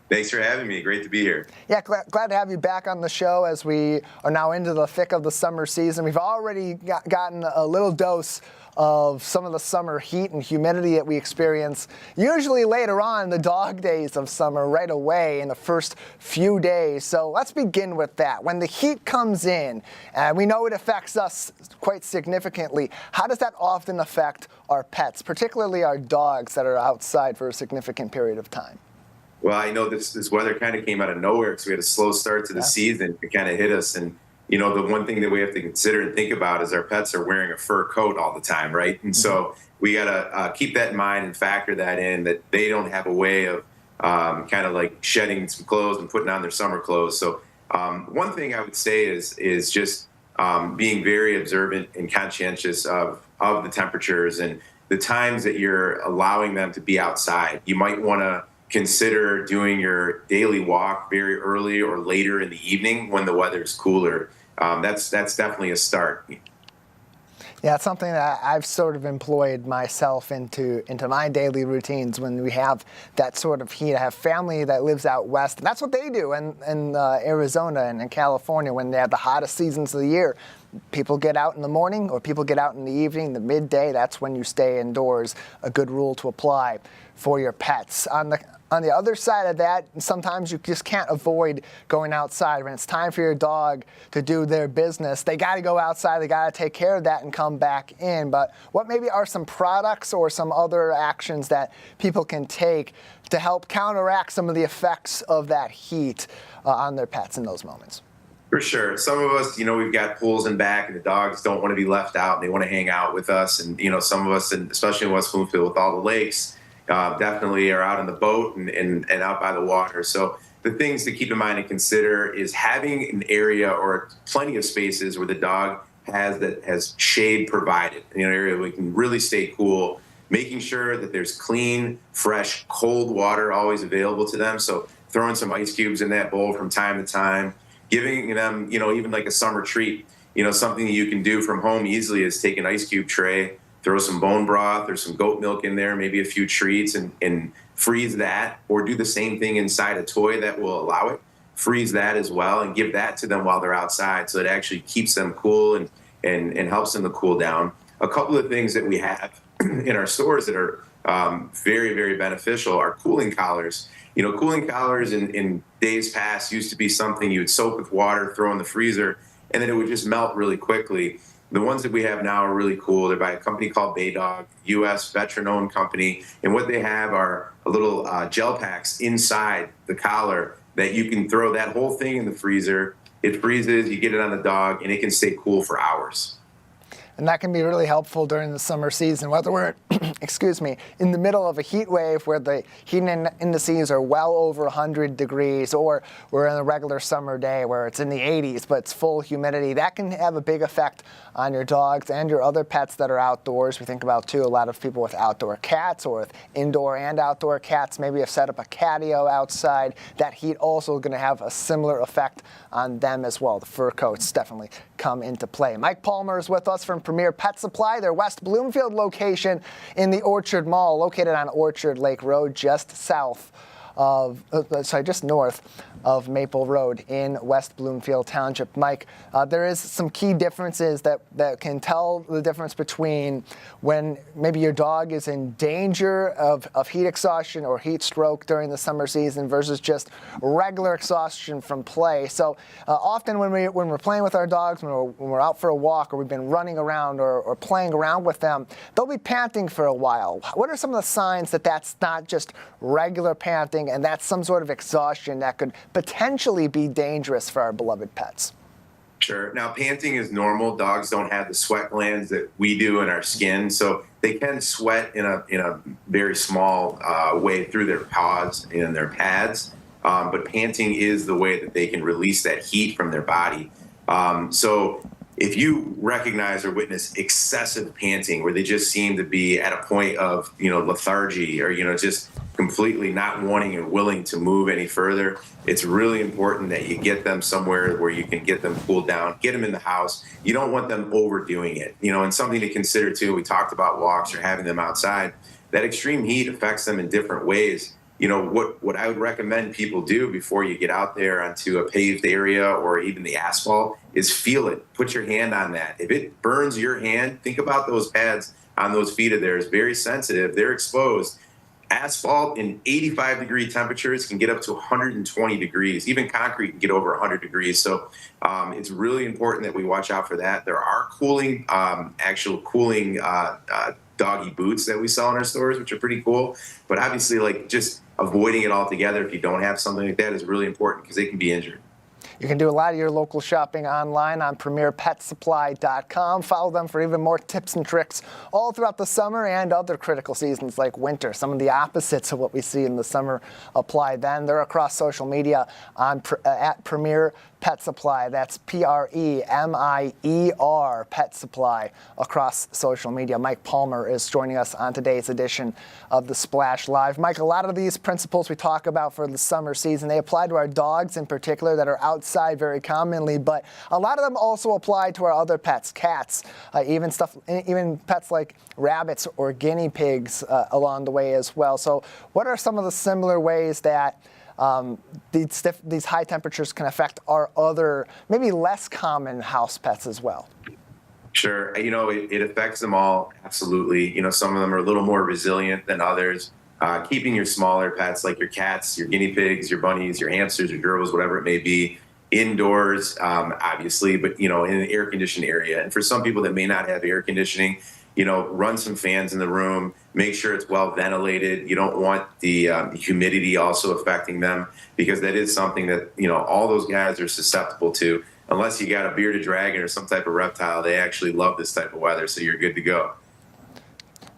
Thanks for having me. Great to be here. Yeah, glad to have you back on the show as we are now into the thick of the summer season. We've already gotten a little dose of some of the summer heat and humidity that we experience, usually later on in the dog days of summer, right away in the first few days. So let's begin with that. When the heat comes in, and we know it affects us quite significantly, how does that often affect our pets, particularly our dogs that are outside for a significant period of time? Well, I know this weather kind of came out of nowhere because we had a slow start to the season. It kind of hit us. And, you know, the one thing that we have to consider and think about is our pets are wearing a fur coat all the time, right? And so we got to keep that in mind and factor that in, that they don't have a way of kind of like shedding some clothes and putting on their summer clothes. So one thing I would say is just being very observant and conscientious of the temperatures and the times that you're allowing them to be outside. You might want to consider doing your daily walk very early or later in the evening when the weather's cooler. That's definitely a start. Yeah, it's something that I've sort of employed myself into my daily routines when we have that sort of heat. I have family that lives out west, and that's what they do in Arizona and in California when they have the hottest seasons of the year. People get out in the morning or people get out in the evening, the midday, that's when you stay indoors. A good rule to apply for your pets. On the other side of that, sometimes you just can't avoid going outside. When it's time for your dog to do their business, they got to go outside, they got to take care of that and come back in. But what maybe are some products or some other actions that people can take to help counteract some of the effects of that heat on their pets in those moments? For sure. Some of us, you know, we've got pools in back and the dogs don't want to be left out and they want to hang out with us. And, you know, some of us, and especially in West Bloomfield with all the lakes, definitely are out on the boat and out by the water. So the things to keep in mind and consider is having an area or plenty of spaces where the dog has shade provided, in an area where we can really stay cool, making sure that there's clean, fresh, cold water always available to them. So throwing some ice cubes in that bowl from time to time, giving them, even like a summer treat, something that you can do from home easily is take an ice cube tray, throw some bone broth or some goat milk in there, maybe a few treats, and freeze that, or do the same thing inside a toy that will allow it. Freeze that as well and give that to them while they're outside, so it actually keeps them cool and helps them to cool down. A couple of things that we have in our stores that are very, very beneficial are cooling collars. Cooling collars in days past used to be something you would soak with water, throw in the freezer, and then it would just melt really quickly. The ones that we have now are really cool. They're by a company called Baydog, U.S. veteran-owned company, and what they have are a little gel packs inside the collar that you can throw that whole thing in the freezer. It freezes, you get it on the dog, and it can stay cool for hours. And that can be really helpful during the summer season, whether we're, in the middle of a heat wave where the heat indices are well over 100 degrees, or we're in a regular summer day where it's in the 80s, but it's full humidity. That can have a big effect on your dogs and your other pets that are outdoors. We think about, too, a lot of people with outdoor cats or with indoor and outdoor cats maybe have set up a catio outside. That heat also going to have a similar effect on them as well. The fur coats definitely come into play. Mike Palmer is with us from Premier Pet Supply, their West Bloomfield location in the Orchard Mall, located on Orchard Lake Road, just north of Maple Road in West Bloomfield Township. Mike, there is some key differences that can tell the difference between when maybe your dog is in danger of heat exhaustion or heat stroke during the summer season versus just regular exhaustion from play. So often when we're playing with our dogs, when we're out for a walk or we've been running around or playing around with them, they'll be panting for a while. What are some of the signs that that's not just regular panting and that's some sort of exhaustion that could potentially be dangerous for our beloved pets? Sure. Now, panting is normal. Dogs don't have the sweat glands that we do in our skin, so they can sweat in a very small way through their paws and their pads. But panting is the way that they can release that heat from their body. So if you recognize or witness excessive panting where they just seem to be at a point of, lethargy or, just completely not wanting and willing to move any further, it's really important that you get them somewhere where you can get them cooled down, get them in the house. You don't want them overdoing it, and something to consider too, we talked about walks or having them outside. That extreme heat affects them in different ways. What I would recommend people do before you get out there onto a paved area or even the asphalt is feel it. Put your hand on that. If it burns your hand, think about those pads on those feet of theirs. Very sensitive. They're exposed. Asphalt in 85-degree temperatures can get up to 120 degrees. Even concrete can get over 100 degrees. So it's really important that we watch out for that. There are actual cooling doggy boots that we sell in our stores, which are pretty cool. But obviously, just avoiding it altogether if you don't have something like that is really important because they can be injured. You can do a lot of your local shopping online on premierpetsupply.com. Follow them for even more tips and tricks all throughout the summer and other critical seasons like winter. Some of the opposites of what we see in the summer apply then. They're across social media at Premier Pet Supply. That's Premier Pet Supply across social media. Mike Palmer is joining us on today's edition of the Splash Live. Mike, a lot of these principles we talk about for the summer season, they apply to our dogs in particular that are outside very commonly, but a lot of them also apply to our other pets, cats, even pets like rabbits or guinea pigs along the way as well. So what are some of the similar ways that these high temperatures can affect our other, maybe less common house pets as well? Sure. It affects them all. Absolutely. Some of them are a little more resilient than others. Keeping your smaller pets like your cats, your guinea pigs, your bunnies, your hamsters, your gerbils, whatever it may be, indoors, obviously, but, in an air-conditioned area. And for some people that may not have air conditioning, run some fans in the room, make sure it's well ventilated. You don't want the humidity also affecting them because that is something that, all those guys are susceptible to. Unless you got a bearded dragon or some type of reptile, they actually love this type of weather, so you're good to go.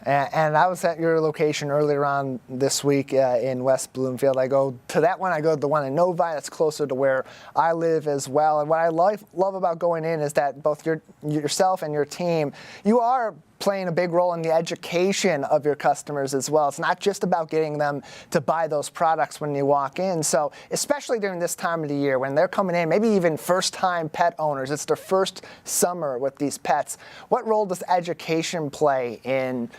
And I was at your location earlier on this week in West Bloomfield. I go to that one. I go to the one in Novi. That's closer to where I live as well. And what I love about going in is that both yourself and your team, you are playing a big role in the education of your customers as well. It's not just about getting them to buy those products when you walk in. So especially during this time of the year when they're coming in, maybe even first-time pet owners, it's their first summer with these pets. What role does education play in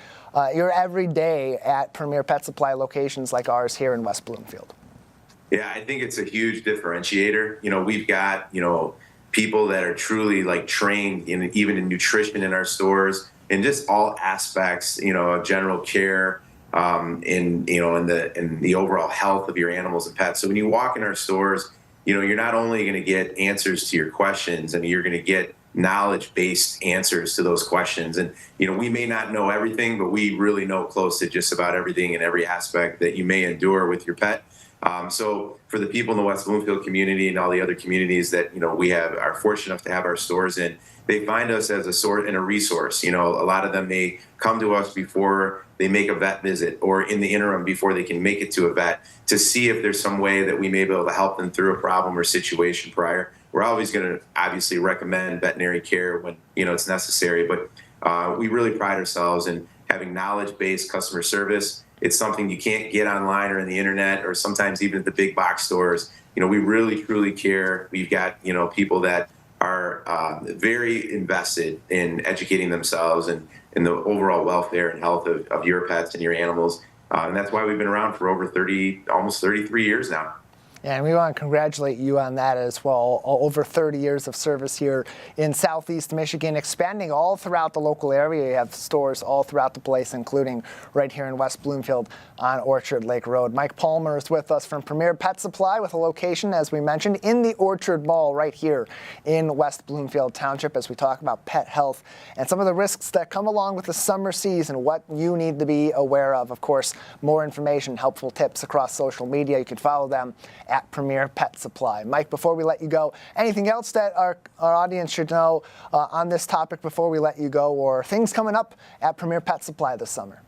your everyday at Premier Pet Supply locations like ours here in West Bloomfield? Yeah, I think it's a huge differentiator. We've got, people that are truly like trained even in nutrition in our stores and just all aspects, of general care, in the overall health of your animals and pets. So when you walk in our stores, you're not only going to get answers to your questions, you're going to get knowledge-based answers to those questions. And, we may not know everything, but we really know close to just about everything and every aspect that you may endure with your pet. So for the people in the West Bloomfield community and all the other communities that, we are fortunate enough to have our stores in, they find us as a sort and a resource. A lot of them may come to us before they make a vet visit or in the interim before they can make it to a vet to see if there's some way that we may be able to help them through a problem or situation prior. We're always going to obviously recommend veterinary care when, it's necessary, but we really pride ourselves in having knowledge-based customer service. It's something you can't get online or in the internet or sometimes even at the big box stores. We really, truly care. We've got, people that are very invested in educating themselves and in the overall welfare and health of your pets and your animals. And that's why we've been around for over almost 33 years now. And we want to congratulate you on that as well. Over 30 years of service here in Southeast Michigan, expanding all throughout the local area. You have stores all throughout the place, including right here in West Bloomfield on Orchard Lake Road. Mike Palmer is with us from Premier Pet Supply with a location, as we mentioned, in the Orchard Mall right here in West Bloomfield Township as we talk about pet health and some of the risks that come along with the summer season, what you need to be aware of. Of course, more information, helpful tips across social media. You can follow them at Premier Pet Supply. Mike, before we let you go, anything else that our audience should know on this topic before we let you go, or things coming up at Premier Pet Supply this summer?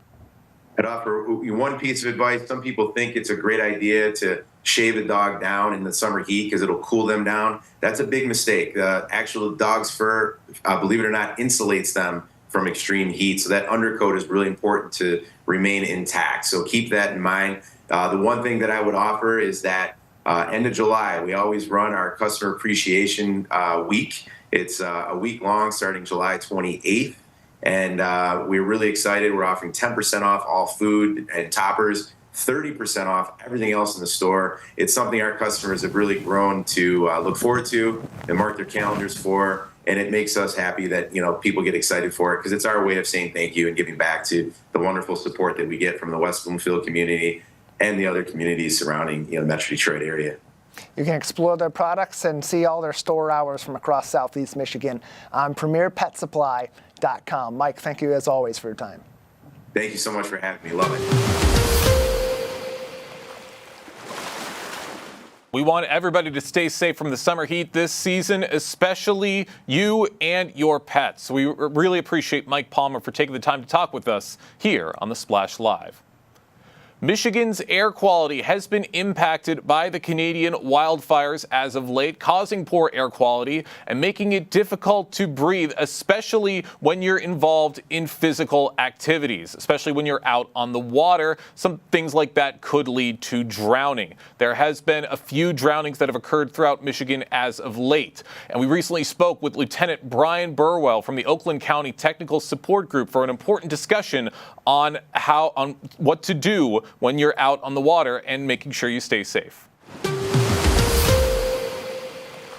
I'd offer one piece of advice. Some people think it's a great idea to shave a dog down in the summer heat because it'll cool them down. That's a big mistake. The actual dog's fur, believe it or not, insulates them from extreme heat. So that undercoat is really important to remain intact. So keep that in mind. The one thing that I would offer is that end of July, we always run our Customer Appreciation Week. It's a week long starting July 28th. And we're really excited. We're offering 10% off all food and toppers, 30% off everything else in the store. It's something our customers have really grown to look forward to and mark their calendars for. And it makes us happy that, people get excited for it because it's our way of saying thank you and giving back to the wonderful support that we get from the West Bloomfield community and the other communities surrounding, the Metro Detroit area. You can explore their products and see all their store hours from across Southeast Michigan on PremierPetSupply.com. Mike, thank you as always for your time. Thank you so much for having me. Love it. We want everybody to stay safe from the summer heat this season, especially you and your pets. We really appreciate Mike Palmer for taking the time to talk with us here on the Splash Live. Michigan's air quality has been impacted by the Canadian wildfires as of late, causing poor air quality and making it difficult to breathe, especially when you're involved in physical activities, especially when you're out on the water. Some things like that could lead to drowning. There has been a few drownings that have occurred throughout Michigan as of late. And we recently spoke with Lieutenant Brian Burwell from the Oakland County Technical Support Group for an important discussion on what to do when you're out on the water and making sure you stay safe.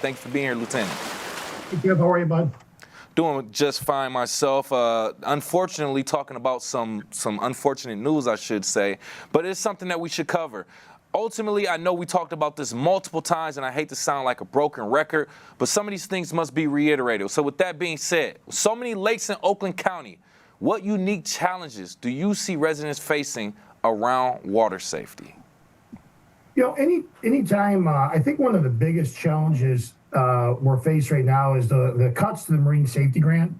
Thanks for being here, Lieutenant. Good. How are you, bud? Doing just fine myself. Unfortunately, talking about some unfortunate news, I should say, but it's something that we should cover. Ultimately, I know we talked about this multiple times, and I hate to sound like a broken record, but some of these things must be reiterated. So with that being said, so many lakes in Oakland County, what unique challenges do you see residents facing around water safety? Anytime, I think one of the biggest challenges we're faced right now is the cuts to the Marine Safety Grant,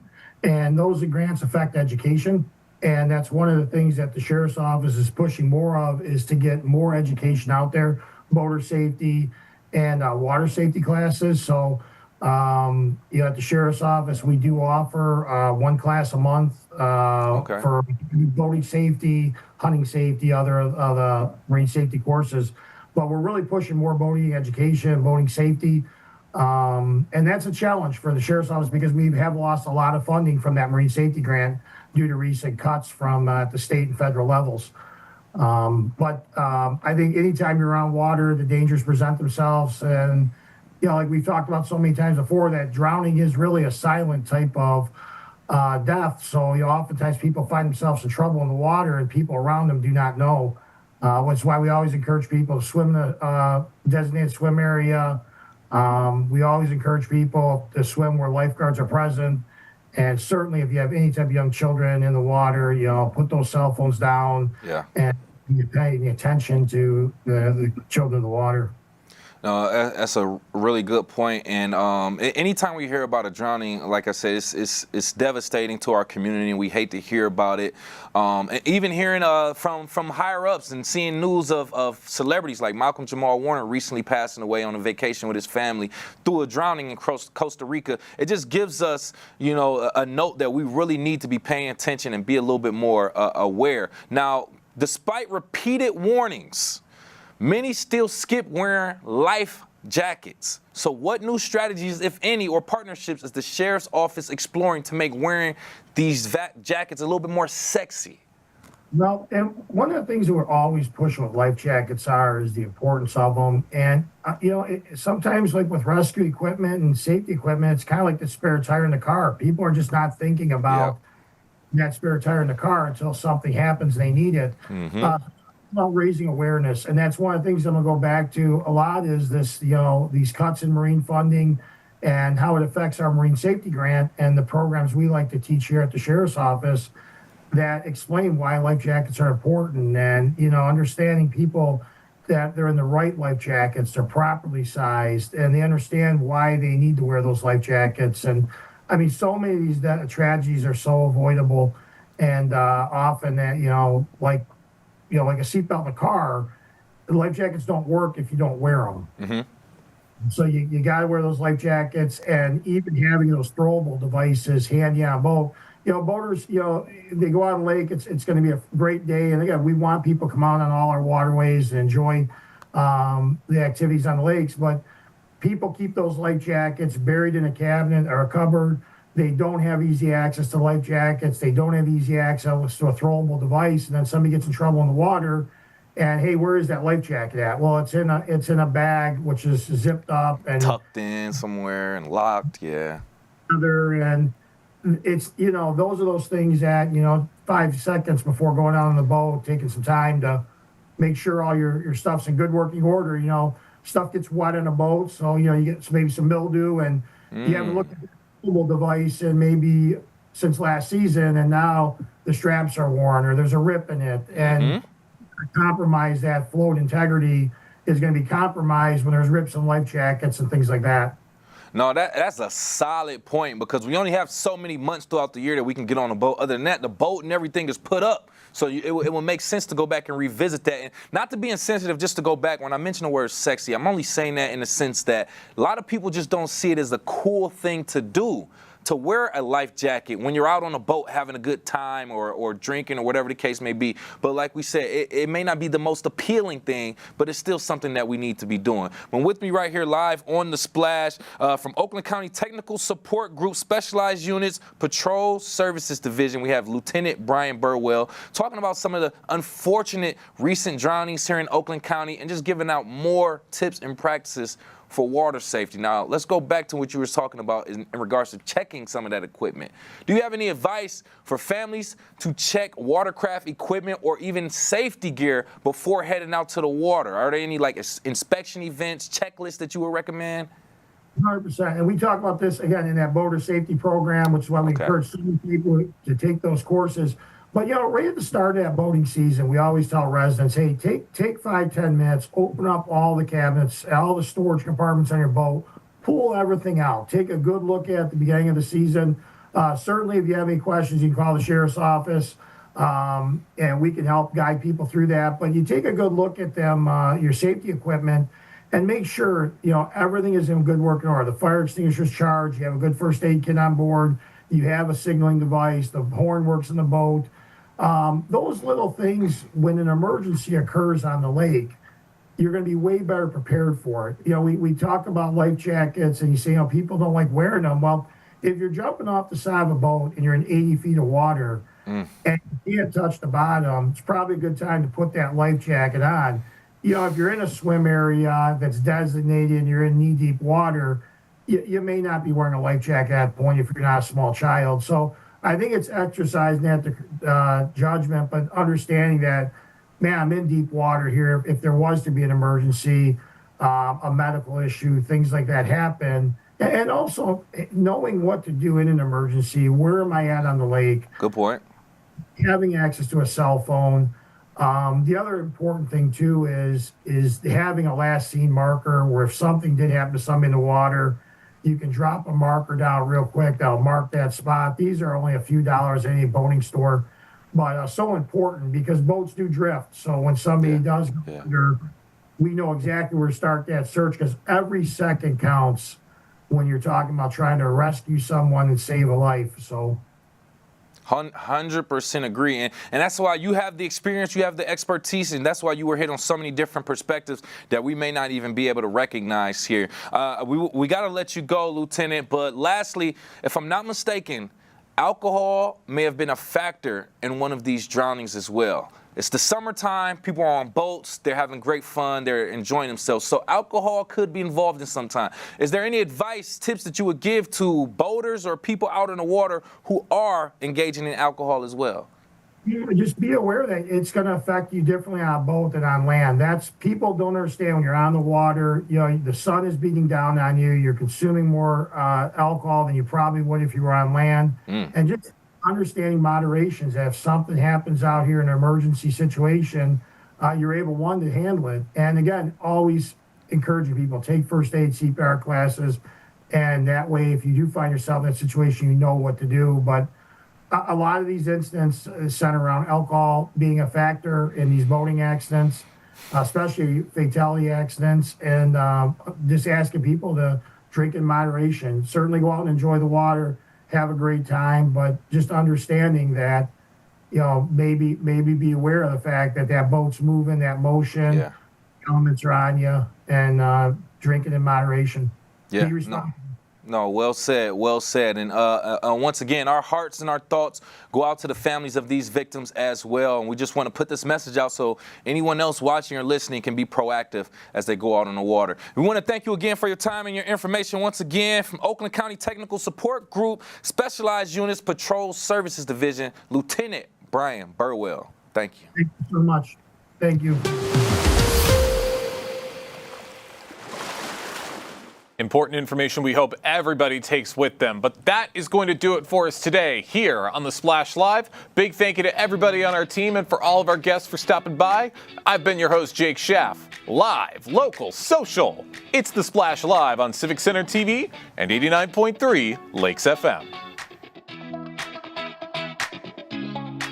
and those grants affect education. And that's one of the things that the sheriff's office is pushing more of, is to get more education out there, boater safety and water safety classes. So, at the sheriff's office, we do offer one class a month for boating safety, hunting safety, other marine safety courses. But we're really pushing more boating education, boating safety. And that's a challenge for the sheriff's office because we have lost a lot of funding from that marine safety grant due to recent cuts from the state and federal levels. But I think anytime you're around water, the dangers present themselves. And, like we've talked about so many times before, that drowning is really a silent type of death. So, oftentimes people find themselves in trouble in the water and people around them do not know. Which is why we always encourage people to swim in a designated swim area. We always encourage people to swim where lifeguards are present. And certainly if you have any type of young children in the water, put those cell phones down and you're paying attention to the children in the water. No, that's a really good point. And anytime we hear about a drowning, like I said, it's devastating to our community, and we hate to hear about it. And even hearing from higher ups and seeing news of celebrities like Malcolm Jamal Warner recently passing away on a vacation with his family through a drowning in Costa Rica, it just gives us, a note that we really need to be paying attention and be a little bit more aware. Now, despite repeated warnings, many still skip wearing life jackets. So what new strategies, if any, or partnerships is the sheriff's office exploring to make wearing these jackets a little bit more sexy? Well, and one of the things that we're always pushing with life jackets is the importance of them. And, sometimes like with rescue equipment and safety equipment, it's kind of like the spare tire in the car. People are just not thinking about that spare tire in the car until something happens and they need it. About raising awareness, and that's one of the things I'm gonna go back to a lot is this, these cuts in marine funding and how it affects our marine safety grant and the programs we like to teach here at the sheriff's office that explain why life jackets are important, and understanding people that they're in the right life jackets, they're properly sized, and they understand why they need to wear those life jackets. And I mean, so many of these tragedies are so avoidable, and often that like a seatbelt in a car, the life jackets don't work if you don't wear them. So you got to wear those life jackets, and even having those throwable devices handy on a boat. Boaters, they go out on the lake, it's going to be a great day. And again, we want people to come out on all our waterways and enjoy the activities on the lakes. But people keep those life jackets buried in a cabinet or a cupboard. They don't have easy access to life jackets. They don't have easy access to a throwable device. And then somebody gets in trouble in the water, and hey, where is that life jacket at? Well, it's in a bag which is zipped up and tucked in somewhere and locked. Yeah. And it's those are those things that 5 seconds before going out on the boat, taking some time to make sure all your stuff's in good working order. Stuff gets wet in a boat, so you get maybe some mildew, and you haven't looked at device and maybe since last season, and now the straps are worn or there's a rip in it, and compromise that float integrity is going to be compromised when there's rips in life jackets and things like that. No, that's a solid point, because we only have so many months throughout the year that we can get on a boat. Other than that, the boat and everything is put up. So it will make sense to go back and revisit that. And not to be insensitive, just to go back, when I mention the word sexy, I'm only saying that in the sense that a lot of people just don't see it as a cool thing to do, to wear a life jacket when you're out on a boat having a good time or drinking or whatever the case may be. But like we said, it may not be the most appealing thing, but it's still something that we need to be doing. When with me right here live on The Splash from Oakland County Technical Support Group Specialized Units Patrol Services Division, we have Lieutenant Brian Burwell talking about some of the unfortunate recent drownings here in Oakland County and just giving out more tips and practices for water safety. Now, let's go back to what you were talking about in regards to checking some of that equipment. Do you have any advice for families to check watercraft equipment or even safety gear before heading out to the water? Are there any inspection events, checklists that you would recommend? 100%. And we talk about this again in that boater safety program, which is why we encourage so many people to take those courses. But right at the start of that boating season, we always tell residents, hey, take 5-10 minutes, open up all the cabinets, all the storage compartments on your boat, pull everything out, take a good look at the beginning of the season. Certainly, if you have any questions, you can call the sheriff's office. and we can help guide people through that. But you take a good look at them, your safety equipment, and make sure, everything is in good working order. The fire extinguisher's charged, you have a good first aid kit on board, you have a signaling device, the horn works in the boat. Those little things, when an emergency occurs on the lake, you're going to be way better prepared for it. We talk about life jackets, and you say, people don't like wearing them. Well, if you're jumping off the side of a boat and you're in 80 feet of water and you can't touch the bottom, it's probably a good time to put that life jacket on. If you're in a swim area that's designated and you're in knee-deep water, you may not be wearing a life jacket at that point if you're not a small child. So I think it's exercising that judgment, but understanding that, man, I'm in deep water here. If there was to be an emergency, a medical issue, things like that happen. And also knowing what to do in an emergency. Where am I at on the lake? Good point. Having access to a cell phone. The other important thing too is having a last seen marker where if something did happen to somebody in the water, you can drop a marker down real quick. That'll mark that spot. These are only a few dollars at any boating store, but so important because boats do drift. So when somebody does go under, we know exactly where to start that search because every second counts when you're talking about trying to rescue someone and save a life. So 100% agree. And that's why you have the experience, you have the expertise, and that's why you were hit on so many different perspectives that we may not even be able to recognize here. We got to let you go, Lieutenant. But lastly, if I'm not mistaken, alcohol may have been a factor in one of these drownings as well. It's the summertime, people are on boats, they're having great fun, they're enjoying themselves. So alcohol could be involved in some time. Is there any advice, tips that you would give to boaters or people out in the water who are engaging in alcohol as well? Just be aware that it's going to affect you differently on a boat than on land. People don't understand when you're on the water, the sun is beating down on you, you're consuming more alcohol than you probably would if you were on land. And just understanding moderations. If something happens out here in an emergency situation, you're able, one, to handle it. And again, always encouraging people, take first aid, CPR classes. And that way, if you do find yourself in that situation, you know what to do. But a lot of these incidents center around alcohol being a factor in these boating accidents, especially fatality accidents. And just asking people to drink in moderation. Certainly go out and enjoy the water, have a great time, but just understanding that, maybe be aware of the fact that boat's moving, that motion, elements are on you, and drinking in moderation. Yeah, no, well said, well said. And once again, our hearts and our thoughts go out to the families of these victims as well. And we just want to put this message out so anyone else watching or listening can be proactive as they go out on the water. We want to thank you again for your time and your information. Once again, from Oakland County Technical Support Group, Specialized Units Patrol Services Division, Lieutenant Brian Burwell. Thank you. Thank you so much. Thank you. Important information we hope everybody takes with them. But that is going to do it for us today here on The Splash Live. Big thank you to everybody on our team and for all of our guests for stopping by. I've been your host, Jake Schaff. Live, local, social. It's The Splash Live on Civic Center TV and 89.3 Lakes FM.